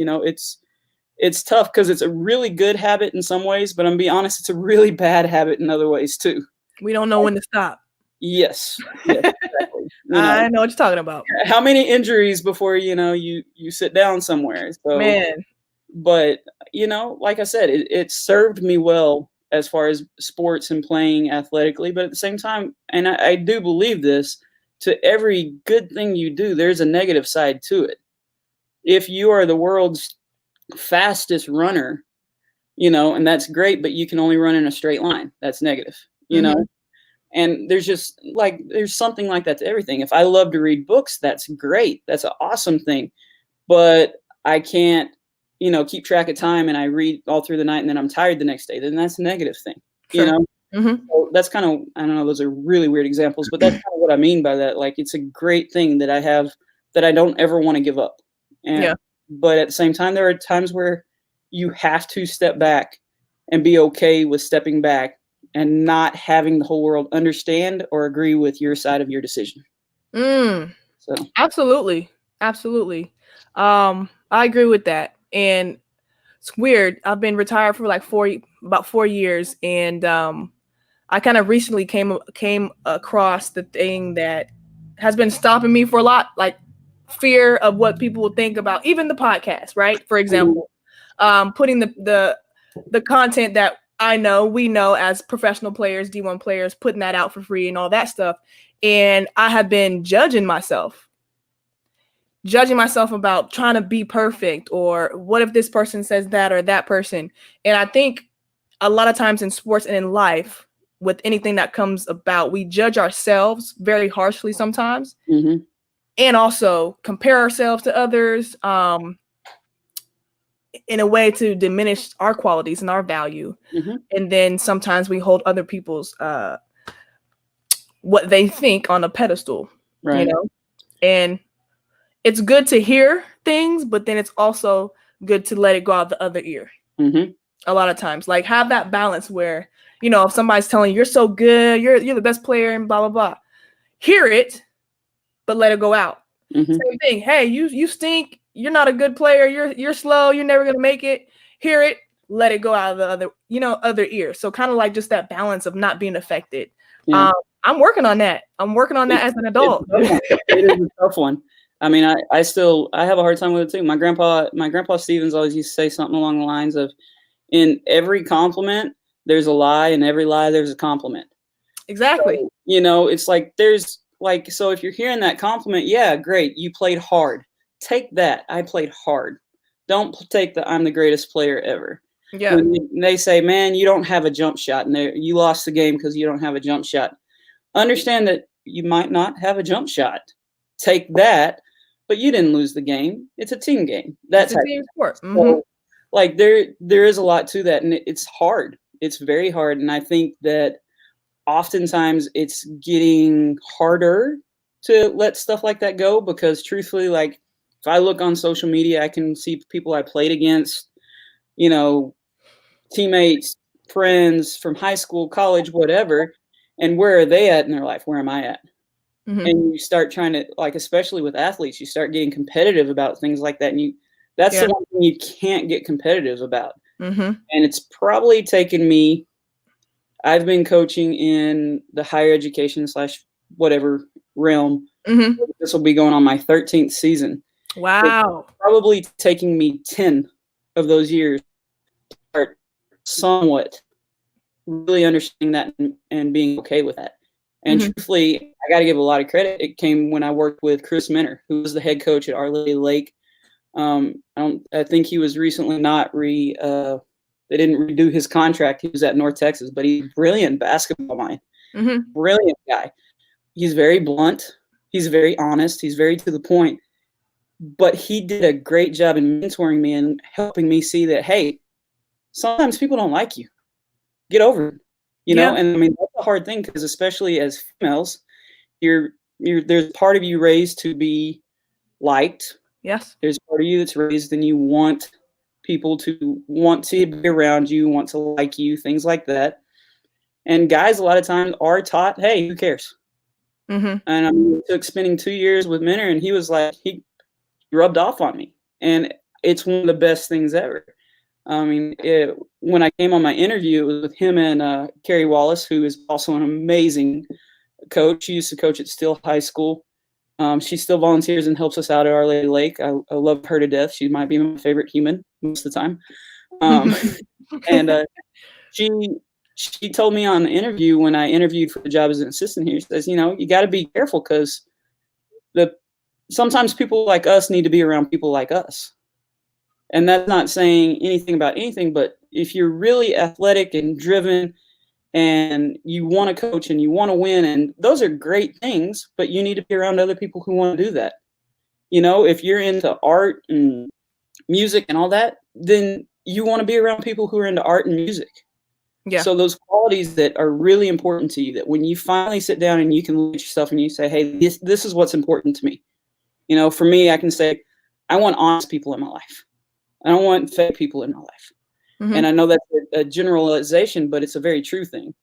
it's tough because it's a really good habit in some ways, but I'm going to be honest, it's a really bad habit in other ways too. We don't know when to stop. Yes, exactly. I know what you're talking about. How many injuries before, you sit down somewhere? So, man. But, like I said, it served me well as far as sports and playing athletically. But at the same time, and I do believe this, to every good thing you do, there's a negative side to it. If you are the world's fastest runner, and that's great, but you can only run in a straight line. That's negative, and there's something like that to everything. If I love to read books, that's great. That's an awesome thing, but I can't, keep track of time and I read all through the night and then I'm tired the next day. Then that's a negative thing, Sure. So that's kind of, I don't know, those are really weird examples, but that's kind of what I mean by that. Like, it's a great thing that I have that I don't ever want to give up. But at the same time, there are times where you have to step back and be okay with stepping back and not having the whole world understand or agree with your side of your decision. So absolutely. I agree with that. And it's weird. I've been retired for like about 4 years, and I kind of recently came across the thing that has been stopping me for a lot, like fear of what people will think about even the podcast, right? For example, putting the content that we know as professional players, D1 players, putting that out for free and all that stuff. And I have been judging myself about trying to be perfect, or what if this person says that or that person. And I think a lot of times in sports and in life, with anything that comes about, we judge ourselves very harshly sometimes. And also compare ourselves to others in a way to diminish our qualities and our value. And then sometimes we hold other people's what they think on a pedestal, right. And it's good to hear things, but then it's also good to let it go out the other ear. A lot of times, like, have that balance where, if somebody's telling you you're so good, you're the best player and blah, blah, blah, hear it, but let it go out. Same thing. Hey, you stink. You're not a good player. You're slow. You're never going to make it. Hear it, let it go out of the other ear. So kind of like just that balance of not being affected. I'm working on that. As an adult. It is a tough one. I mean, I have a hard time with it too. My grandpa Stevens always used to say something along the lines of, in every compliment, there's a lie. In every lie, there's a compliment. Exactly. So, it's like, so if you're hearing that compliment, yeah, great. You played hard. Take that. I played hard. Don't take the I'm the greatest player ever. Yeah. When they say, man, you don't have a jump shot, and you lost the game because you don't have a jump shot. Understand that you might not have a jump shot. Take that, but you didn't lose the game. It's a team game. That's It's a team sport. so, like there is a lot to that, and it's hard. It's very hard, and I think that oftentimes it's getting harder to let stuff like that go because, truthfully, like if I look on social media, I can see people I played against, you know, teammates, friends from high school, college, whatever, and where are they at in their life? Where am I at? And you start trying to, like, especially with athletes, you start getting competitive about things like that, and that's the one thing you can't get competitive about. And it's probably taken me. I've been coaching in the higher education / whatever realm. This will be going on my 13th season. Wow. It's probably taking me 10 of those years to start somewhat really understanding that and being okay with that. And truthfully, I got to give a lot of credit. It came when I worked with Chris Minner, who was the head coach at Our Lady Lake. I think he was recently they didn't redo his contract. He was at North Texas, but he's a brilliant basketball mind. Brilliant guy. He's very blunt. He's very honest. He's very to the point. But he did a great job in mentoring me and helping me see that, hey, sometimes people don't like you. Get over it. You know, and I mean, that's a hard thing because especially as females, there's part of you raised to be liked. Yes. There's part of you that's raised and you want people to want to be around you, want to like you, things like that. And guys a lot of times are taught, hey, who cares? And I mean, it took spending 2 years with Minner, and he was like, he rubbed off on me. And it's one of the best things ever. I mean, when I came on my interview, it was with him and Carrie Wallace, who is also an amazing coach. She used to coach at Still High School. She still volunteers and helps us out at Our Lady Lake. I love her to death. She might be my favorite human most of the time. And she told me on the interview when I interviewed for the job as an assistant here, she says, you know, you got to be careful because sometimes people like us need to be around people like us. And that's not saying anything about anything, but if you're really athletic and driven and you want to coach and you want to win, and those are great things, but you need to be around other people who want to do that. You know, if you're into art and music and all that, then you want to be around people who are into art and music. Yeah. So those qualities that are really important to you, that when you finally sit down and you can look at yourself and you say, hey, this is what's important to me. You know, for me, I can say, I want honest people in my life. I don't want fake people in my life. And I know that's a generalization, but it's a very true thing.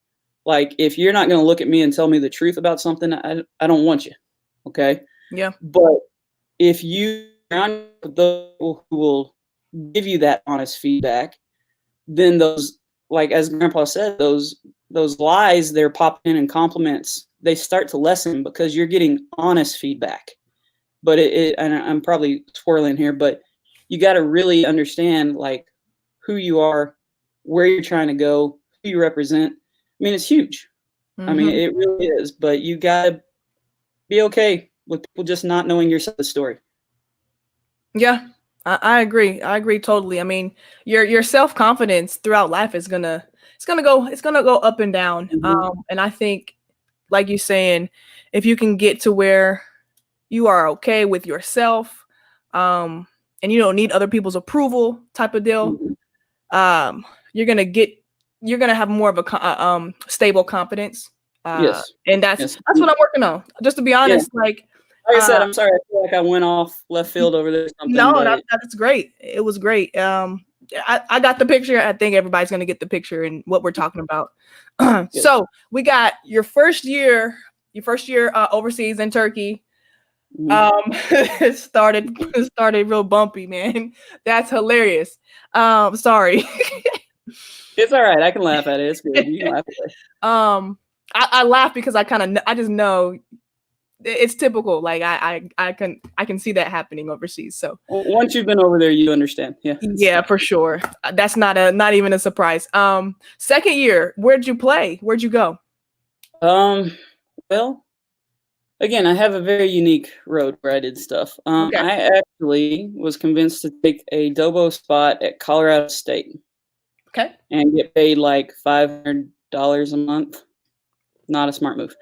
Like, if you're not going to look at me and tell me the truth about something, I don't want you. Okay? Yeah. But if you are around those people who will give you that honest feedback, then those, like as Grandpa said, those lies they're popping in and compliments, they start to lessen because you're getting honest feedback. But and I'm probably swirling here, but you got to really understand like who you are, where you're trying to go, who you represent. I mean, it's huge. I mean, it really is. But you got to be okay with people just not knowing your side of the story. Yeah, I agree. I agree totally. I mean, your self-confidence throughout life is gonna go up and down. And I think, like you're saying, if you can get to where you are okay with yourself, and you don't need other people's approval type of deal, you're gonna have more of a stable confidence. Yes. And that's what I'm working on. Just to be honest, like I said, I'm sorry. I feel like I went off left field over there. No, that's great. It was great. I got the picture. I think everybody's gonna get the picture and what we're talking about. So we got your first year overseas in Turkey. It started real bumpy, man. That's hilarious. Sorry. It's all right. I can laugh at it. It's good. You can laugh at it. I laugh because I just know it's typical. Like I can see that happening overseas. So once you've been over there, you understand. Yeah. Yeah, for sure. That's not even a surprise. Second year, where'd you play? Where'd you go? Well, again, I have a very unique road where I did stuff. Okay. I actually was convinced to take a Dobo spot at Colorado State. Okay. and get paid like $500 a month. Not a smart move.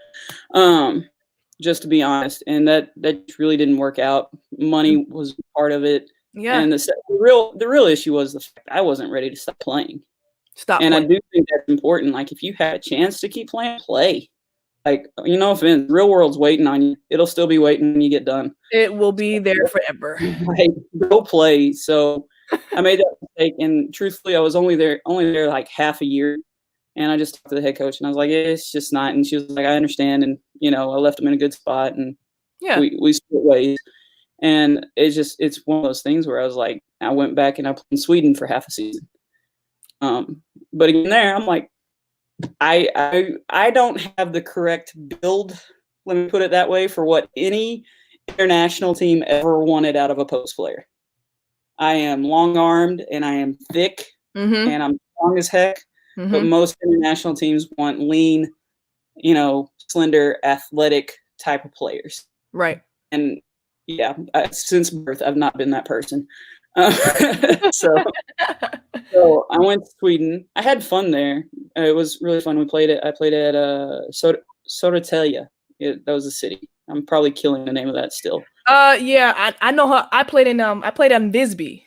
Just to be honest, and that really didn't work out. Money was part of it, Yeah. and the real issue was the fact I wasn't ready to stop playing. Stop And I playing. do think that's important. Like, if you had a chance to keep playing, play. Like, Vince, real world's waiting on you. It'll still be waiting when you get done. It will be there forever. Like, go play. So I made that mistake, and truthfully, I was only there like half a year. And I just talked to the head coach, and I was like, it's just not. And she was like, I understand. And, I left him in a good spot, and Yeah. we split ways. And it's one of those things where I was like, I went back and I played in Sweden for half a season. But again, there, I'm like, I don't have the correct build, let me put it that way, for what any international team ever wanted out of a post player. I am long-armed, and I am thick, and I'm strong as heck. But most international teams want lean, slender, athletic type of players. Right. And yeah, since birth, I've not been that person. So I went to Sweden. I had fun there. It was really fun. I played at Södertälje. That was a city. I'm probably killing the name of that still. Yeah, I know her. I played in Visby.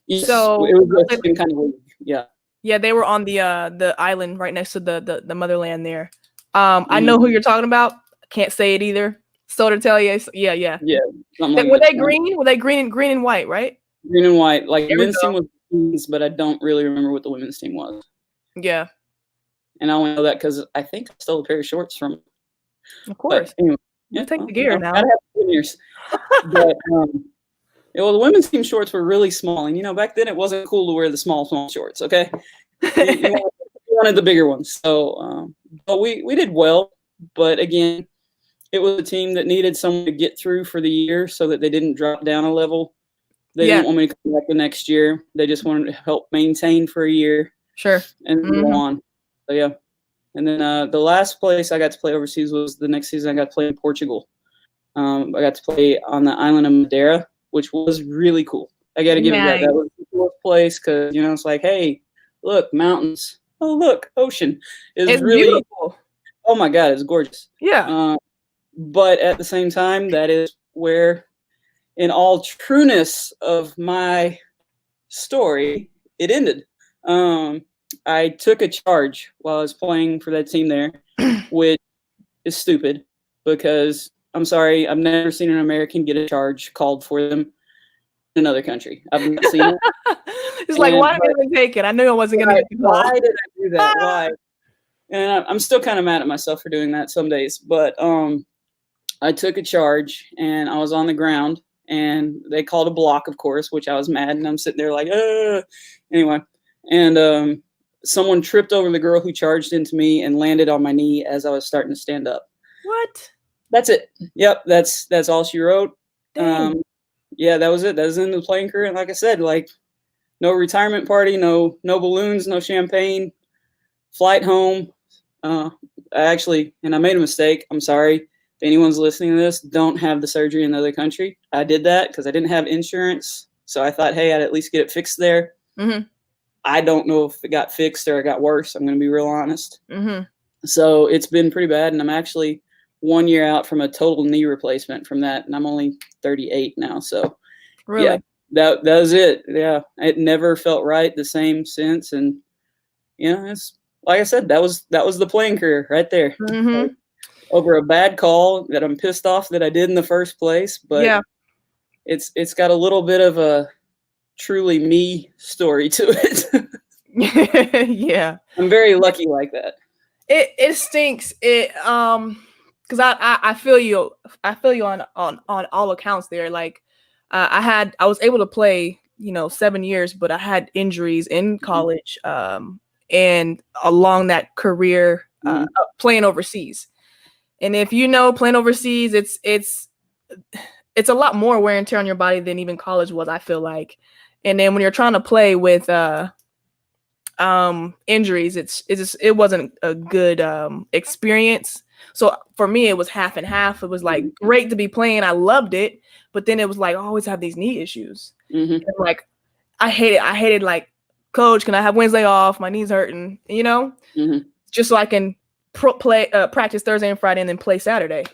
Yes, so it was the same kind of league. Yeah. Yeah, they were on the island right next to the motherland there. I know who you're talking about. Can't say it either. Södertälje. Yeah. Yeah. Were they green? Were they green and white, right? Green and white. Like, the men's team was teams, but I don't really remember what the women's team was. Yeah. And I only know that because I think I stole a pair of shorts from. Of course. But anyway, you take the gear now. Gotta have souvenirs. But the women's team shorts were really small, and back then it wasn't cool to wear the small shorts. Okay, you wanted the bigger ones. So, but we did well. But again, it was a team that needed someone to get through for the year so that they didn't drop down a level. They didn't want me to come back the next year. They just wanted to help maintain for a year. Sure. And go on. So, yeah. And then the last place I got to play overseas was the next season I got to play in Portugal. I got to play on the island of Madeira, which was really cool. I got to give it that. That was the coolest place because, it's like, hey, look, mountains. Oh, look, ocean. It's really beautiful. Oh, my God, it's gorgeous. Yeah. But at the same time, that is where, in all trueness of my story, it ended. I took a charge while I was playing for that team there, which is stupid because, I'm sorry, I've never seen an American get a charge called for them in another country. I've not seen it. It's like, why did I even take it? I knew I wasn't going to get the call. Why did I do that? Why? And I'm still kind of mad at myself for doing that some days. But I took a charge, and I was on the ground, and they called a block, of course, which I was mad, and I'm sitting there like, anyway. And someone tripped over the girl who charged into me and landed on my knee as I was starting to stand up. What? That's it. Yep, that's all she wrote. Yeah, that was it. That was in the playing career. And like I said, like, no retirement party, no balloons, no champagne, flight home. I made a mistake. I'm sorry. If anyone's listening to this, don't have the surgery in the other country. I did that because I didn't have insurance. So I thought, hey, I'd at least get it fixed there. I don't know if it got fixed or it got worse. I'm going to be real honest. So it's been pretty bad. And I'm actually 1 year out from a total knee replacement from that. And I'm only 38 now. So really? Yeah, that was it. Yeah. It never felt right the same since. And, it's like I said, that was the playing career right there. Over a bad call that I'm pissed off that I did in the first place. But it's got a little bit of a truly me story to it. Yeah. I'm very lucky like that. It stinks. Because I feel you on all accounts there. Like I was able to play 7 years, but I had injuries in college and along that career playing overseas. And if playing overseas, it's a lot more wear and tear on your body than even college was, I feel like. And then when you're trying to play with injuries, it wasn't a good experience. So for me, it was half and half. It was like great to be playing. I loved it. But then it was like, I always have these knee issues. And like, I hated like Coach, can I have Wednesday off? My knee's hurting, just so I can practice Thursday and Friday and then play Saturday.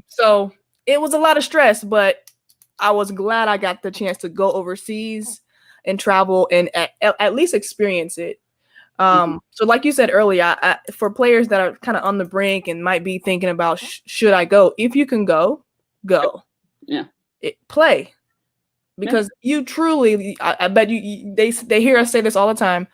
So it was a lot of stress, but I was glad I got the chance to go overseas and travel and at least experience it. So like you said earlier, for players that are kind of on the brink and might be thinking about, should I go? If you can go. Yeah. Play. Because you truly, I bet they hear us say this all the time.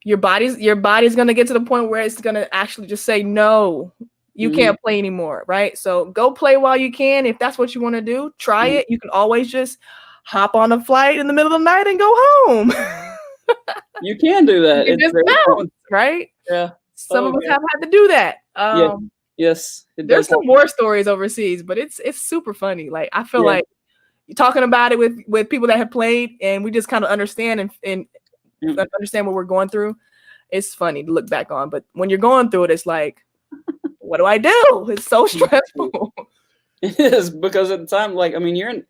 Your body's going to get to the point where it's going to actually just say, no, you can't play anymore. Right. So go play while you can. If that's what you want to do, try it. You can always just hop on a flight in the middle of the night and go home. You can do that. It's just bounce, right? Yeah. Some of us have had to do that. Yes. There's some war stories overseas, but it's super funny. Like, I feel like you're talking about it with people that have played, and we just kind of understand and understand what we're going through. It's funny to look back on, but when you're going through it, it's like, what do I do? It's so stressful. It is, because at the time, like, I mean, you're on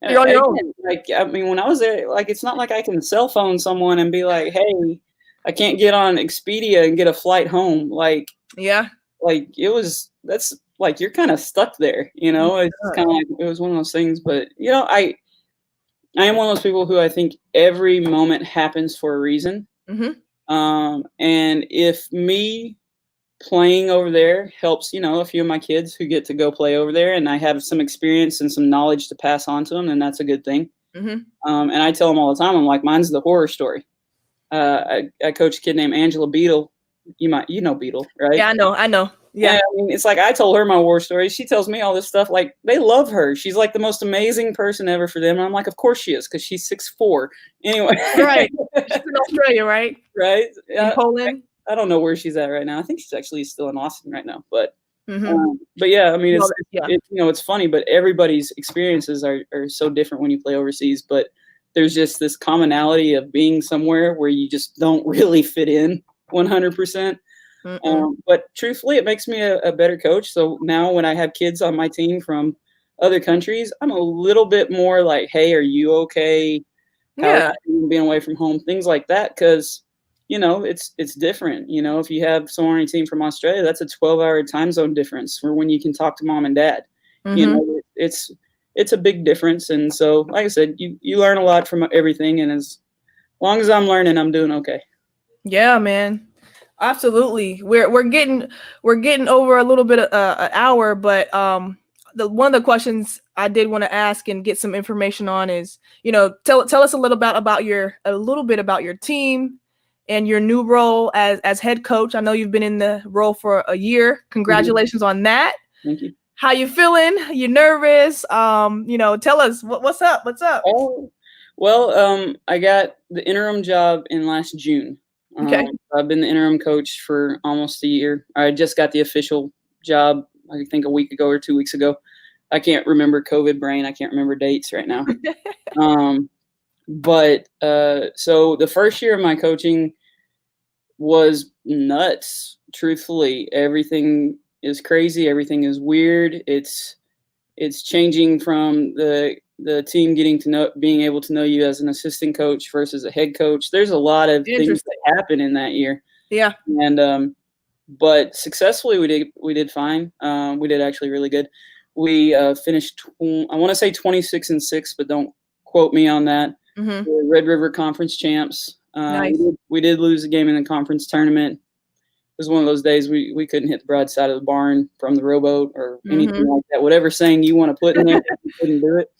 your own. Like, I mean, when I was there, like, it's not like I can cell phone someone and be like, hey, I can't get on Expedia and get a flight home. Like, like that's like, you're kind of stuck there, It's kind of like, it was one of those things. But I am one of those people who I think every moment happens for a reason. And if me playing over there helps, a few of my kids who get to go play over there, and I have some experience and some knowledge to pass on to them, then that's a good thing. And I tell them all the time, I'm like, mine's the horror story. I coach a kid named Angela Beadle. You know Beadle, right? Yeah, I know. Yeah. And, I mean, it's like, I told her my war story. She tells me all this stuff. Like, they love her. She's like the most amazing person ever for them. And I'm like, of course she is, because she's 6'4". Anyway. Right. She's in Australia, right? Right. In Poland. I don't know where she's at right now. I think she's actually still in Austin right now. But yeah, I mean, it's funny, but everybody's experiences are so different when you play overseas. But there's just this commonality of being somewhere where you just don't really fit in 100%. But truthfully, it makes me a better coach. So now when I have kids on my team from other countries, I'm a little bit more like, hey, are you okay? Being away from home, things like that. Because, it's different. If you have someone on your team from Australia, that's a 12-hour time zone difference for when you can talk to mom and dad. It's a big difference. And so, like I said, you learn a lot from everything. And as long as I'm learning, I'm doing okay. Yeah, man. Absolutely. We're getting over a little bit of an hour, but one of the questions I did want to ask and get some information on is, tell us a little bit about your team and your new role as head coach. I know you've been in the role for a year. Congratulations on that. Thank you. How you feeling? You nervous? Tell us what's up. What's up? Oh, well, I got the interim job in last June. Okay. I've been the interim coach for almost a year. I just got the official job, I think, a week ago or 2 weeks ago. I can't remember, COVID brain. I can't remember dates right now. But so the first year of my coaching was nuts. Truthfully, everything is crazy. Everything is weird. It's changing from the team being able to know you as an assistant coach versus a head coach. There's a lot of things that happen in that year. Yeah. And but successfully we did fine. We did actually really good. We finished I want to say 26-6, but don't quote me on that. We're Red River Conference champs. Nice. We did lose a game in the conference tournament. It was one of those days we couldn't hit the broadside of the barn from the rowboat or anything like that. Whatever saying you want to put in there, we couldn't do it.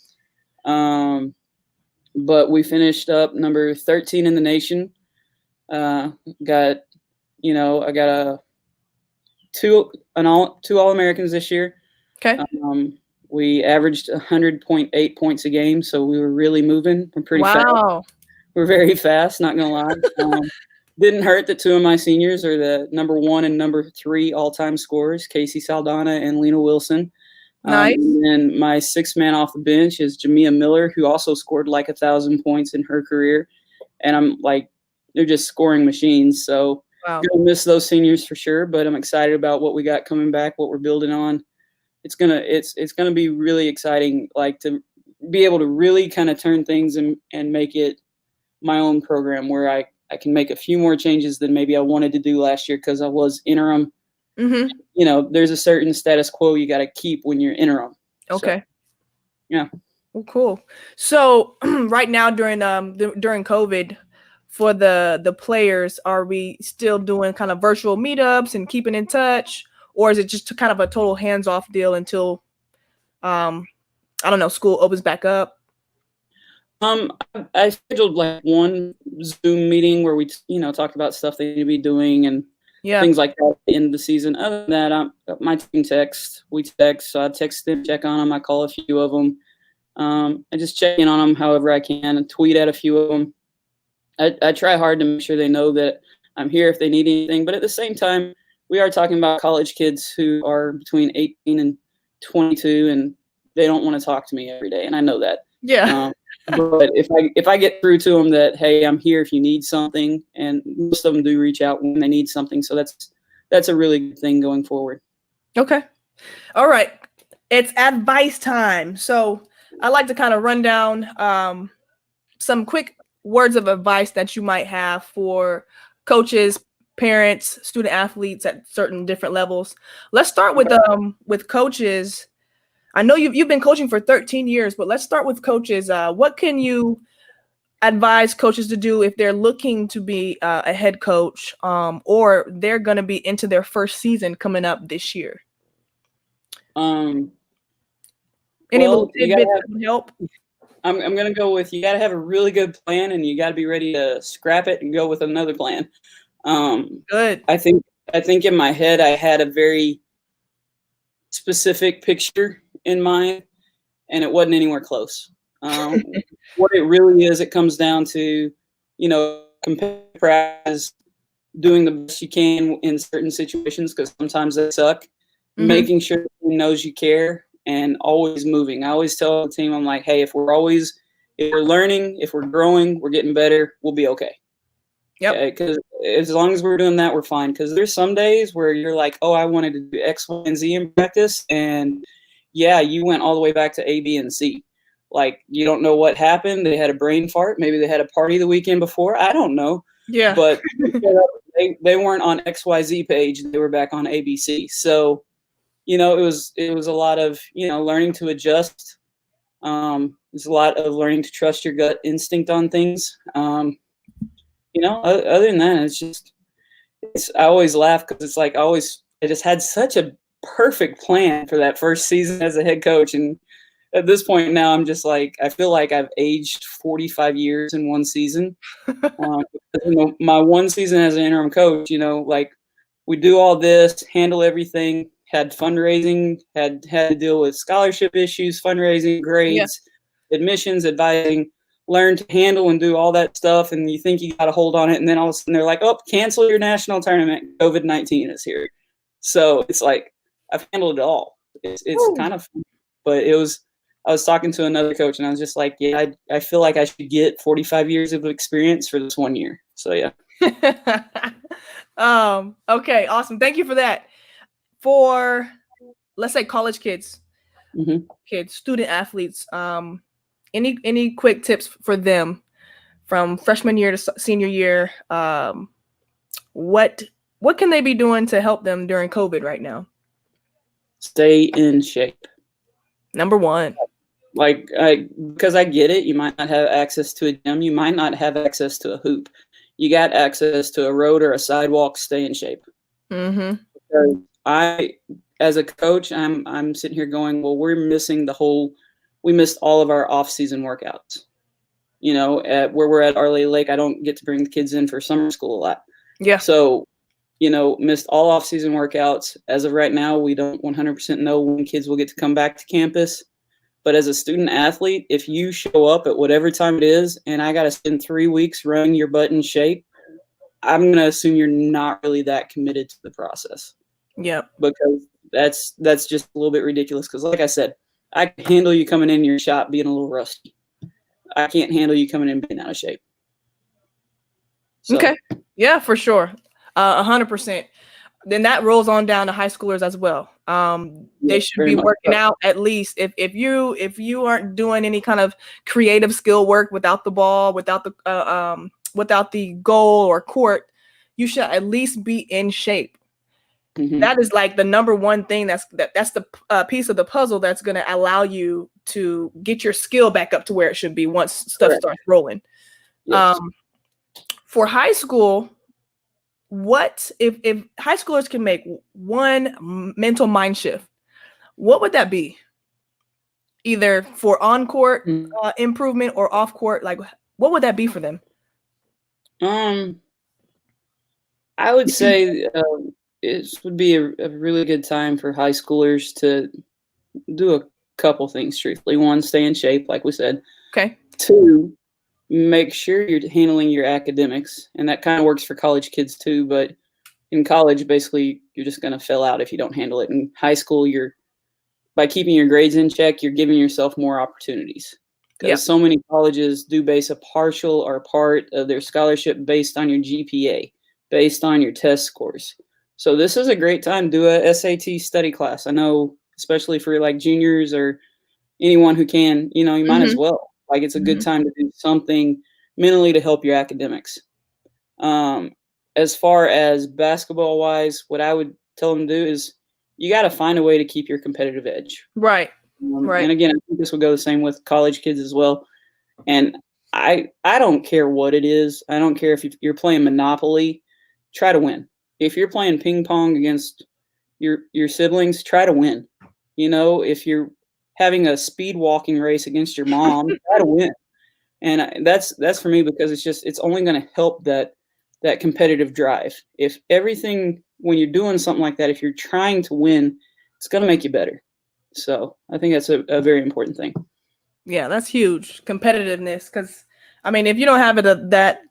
But we finished up number 13 in the nation. I got two All-Americans this year. Okay. We averaged 100.8 points a game, so we were really moving. We're pretty fast. We're very fast, not gonna lie. Didn't hurt that two of my seniors are the number 1 and number 3 all-time scorers, Casey Saldana and Lena Wilson. Nice. And my 6th man off the bench is Jamia Miller, who also scored like 1,000 points in her career. And I'm like, they're just scoring machines. So gonna miss those seniors for sure, but I'm excited about what we got coming back, what we're building on. It's gonna be really exciting, like to be able to really kind of turn things and make it my own program where I can make a few more changes than maybe I wanted to do last year because I was interim. Mm-hmm. There's a certain status quo you got to keep when you're interim. Okay. So, yeah. Well, cool. So right now during COVID, for the players, are we still doing kind of virtual meetups and keeping in touch, or is it just kind of a total hands-off deal until I don't know, school opens back up? I scheduled like one Zoom meeting where we, talked about stuff they need to be doing and Yeah. things like that in the season. Other than that, my team we text, so I text them, check on them. I call a few of them. I just check in on them however I can and tweet at a few of them. I try hard to make sure they know that I'm here if they need anything. But at the same time, we are talking about college kids who are between 18 and 22, and they don't want to talk to me every day. And I know that. Yeah. But if I get through to them that, hey, I'm here if you need something, and most of them do reach out when they need something. So that's a really good thing going forward. Okay. All right. It's advice time. So I'd like to kind of run down some quick words of advice that you might have for coaches, parents, student athletes at certain different levels. Let's start with coaches. I know you've been coaching for 13 years, but let's start with coaches. What can you advise coaches to do if they're looking to be a head coach, or they're going to be into their first season coming up this year? Any little tidbits that would help? I'm going to go with, you got to have a really good plan, and you got to be ready to scrap it and go with another plan. Good. I think in my head, I had a very specific picture in mind, and it wasn't anywhere close. What it really is, it comes down to, competitive practice, doing the best you can in certain situations, because sometimes they suck, making sure the team knows you care, and always moving. I always tell the team, I'm like, hey, if we're learning, if we're growing, we're getting better, we'll be okay. Yep. Because as long as we're doing that, we're fine. Because there's some days where you're like, oh, I wanted to do X, Y, and Z in practice, and yeah, you went all the way back to A, B, and C. Like, you don't know what happened. They had a brain fart. Maybe they had a party the weekend before. I don't know. Yeah. But they weren't on XYZ page. They were back on ABC. So, it was a lot of, learning to adjust. There's a lot of learning to trust your gut instinct on things. Other than that, I always laugh because it's like I just had such a perfect plan for that first season as a head coach. And at this point now, I'm just like, I feel like I've aged 45 years in one season. My one season as an interim coach, like, we do all this, handle everything, had fundraising, had to deal with scholarship issues, fundraising, grades, admissions, advising, learn to handle and do all that stuff. And you think you got to hold on it. And then all of a sudden they're like, oh, cancel your national tournament. COVID-19 is here. So it's like, I've handled it all. It's kind of fun. But I was talking to another coach, and I was just like, yeah, I feel like I should get 45 years of experience for this 1 year. So, yeah. Okay, awesome. Thank you for that. For, let's say, college kids, student athletes, any quick tips for them from freshman year to senior year? What can they be doing to help them during COVID right now? Stay in shape. Number one. Like, because I get it. You might not have access to a gym. You might not have access to a hoop. You got access to a road or a sidewalk. Stay in shape. Because as a coach, I'm sitting here going, well, we missed all of our off-season workouts. At where we're at Arley Lake, I don't get to bring the kids in for summer school a lot. Yeah. So, missed all off-season workouts. As of right now, we don't 100% know when kids will get to come back to campus. But as a student athlete, if you show up at whatever time it is, and I got to spend 3 weeks running your butt in shape, I'm going to assume you're not really that committed to the process. Yeah. Because that's just a little bit ridiculous. Because like I said, I can handle you coming in your shop being a little rusty. I can't handle you coming in being out of shape. So. Okay. Yeah, for sure. 100%. Then that rolls on down to high schoolers as well. They should be working out at least. If you aren't doing any kind of creative skill work without the ball, without the without the goal or court, you should at least be in shape. Mhm. That is like the number one thing that's the piece of the puzzle that's going to allow you to get your skill back up to where it should be once stuff Correct. starts rolling. Yes. For high school, what if high schoolers can make one mental mind shift, what would that be? Either for on-court Mm. improvement or off-court, like what would that be for them? I would say it would be a really good time for high schoolers to do a couple things, truthfully. One, stay in shape, like we said. Okay. Two, make sure you're handling your academics. And that kind of works for college kids too. But in college, basically, you're just going to fail out if you don't handle it. In high school, by keeping your grades in check, you're giving yourself more opportunities. Because so many colleges do base a partial or part of their scholarship based on your GPA, based on your test scores. So this is a great time to do a SAT study class. I know, especially for like juniors or anyone who can, you might as well. Like it's a good time to do something mentally to help your academics. As far as basketball wise, what I would tell them to do is you got to find a way to keep your competitive edge. Right. Right. And again, I think this will go the same with college kids as well. And I don't care what it is. I don't care if you're playing Monopoly, try to win. If you're playing ping pong against your siblings, try to win. If you're having a speed walking race against your mom, try to win. And that's for me because it's only going to help that competitive drive. If everything, when you're doing something like that, if you're trying to win, it's going to make you better. So I think that's a very important thing. Yeah, that's huge. Competitiveness. Because, I mean, if you don't have that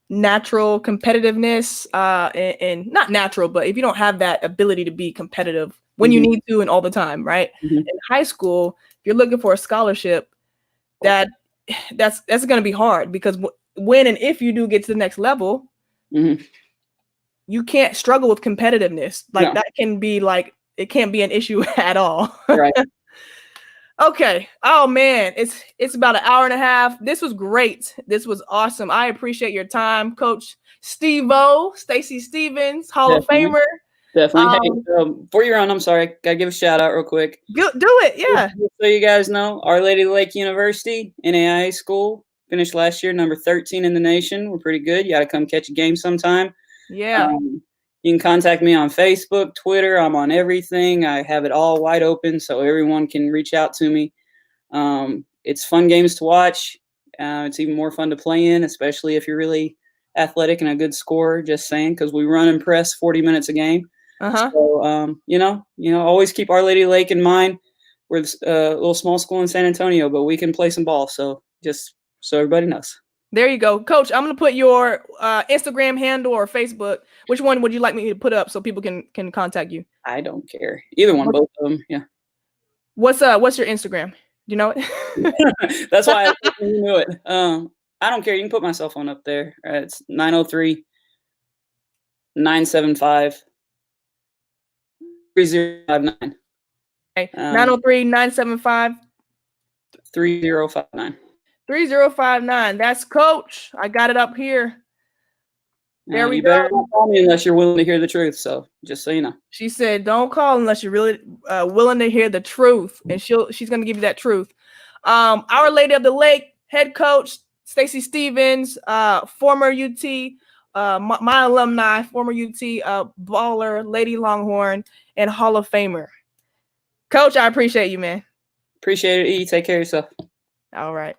natural competitiveness, and not natural, but if you don't have that ability to be competitive when you need to and all the time, right? In high school, if you're looking for a scholarship, that's going to be hard because when and if you do get to the next level, you can't struggle with competitiveness. Like that can be like, it can't be an issue at all. Right. Okay. Oh man, it's about an hour and a half. This was great. This was awesome. I appreciate your time, Coach Steve-O, Stacy Stephens, Hall of Famer. Definitely. Hey, before you run, I'm sorry, gotta give a shout out real quick. Do it, yeah. So you guys know, Our Lady of the Lake University, NAIA school, finished last year, number 13 in the nation. We're pretty good. You gotta come catch a game sometime. Yeah. You can contact me on Facebook, Twitter. I'm on everything. I have it all wide open so everyone can reach out to me. It's fun games to watch. It's even more fun to play in, especially if you're really athletic and a good scorer, just saying, because we run and press 40 minutes a game. So, always keep Our Lady Lake in mind. We're a little small school in San Antonio, but we can play some ball. So just so everybody knows. There you go. Coach, I'm going to put your Instagram handle or Facebook. Which one would you like me to put up so people can contact you? I don't care. Either one, both of them. Yeah. What's your Instagram? Do you know it? That's why I knew it. I don't care. You can put my cell phone up there. It's 903-975-3059. Okay. 903-975 3059. 3059. That's Coach. I got it up here. There we you go. better not call me unless you're willing to hear the truth. So just so you know. She said, "Don't call unless you're really willing to hear the truth," and she's going to give you that truth. Our Lady of the Lake head coach Stacy Stephens, former UT, my alumni, former UT baller, Lady Longhorn, and Hall of Famer. Coach, I appreciate you, man. Appreciate it. E. Take care of yourself. All right.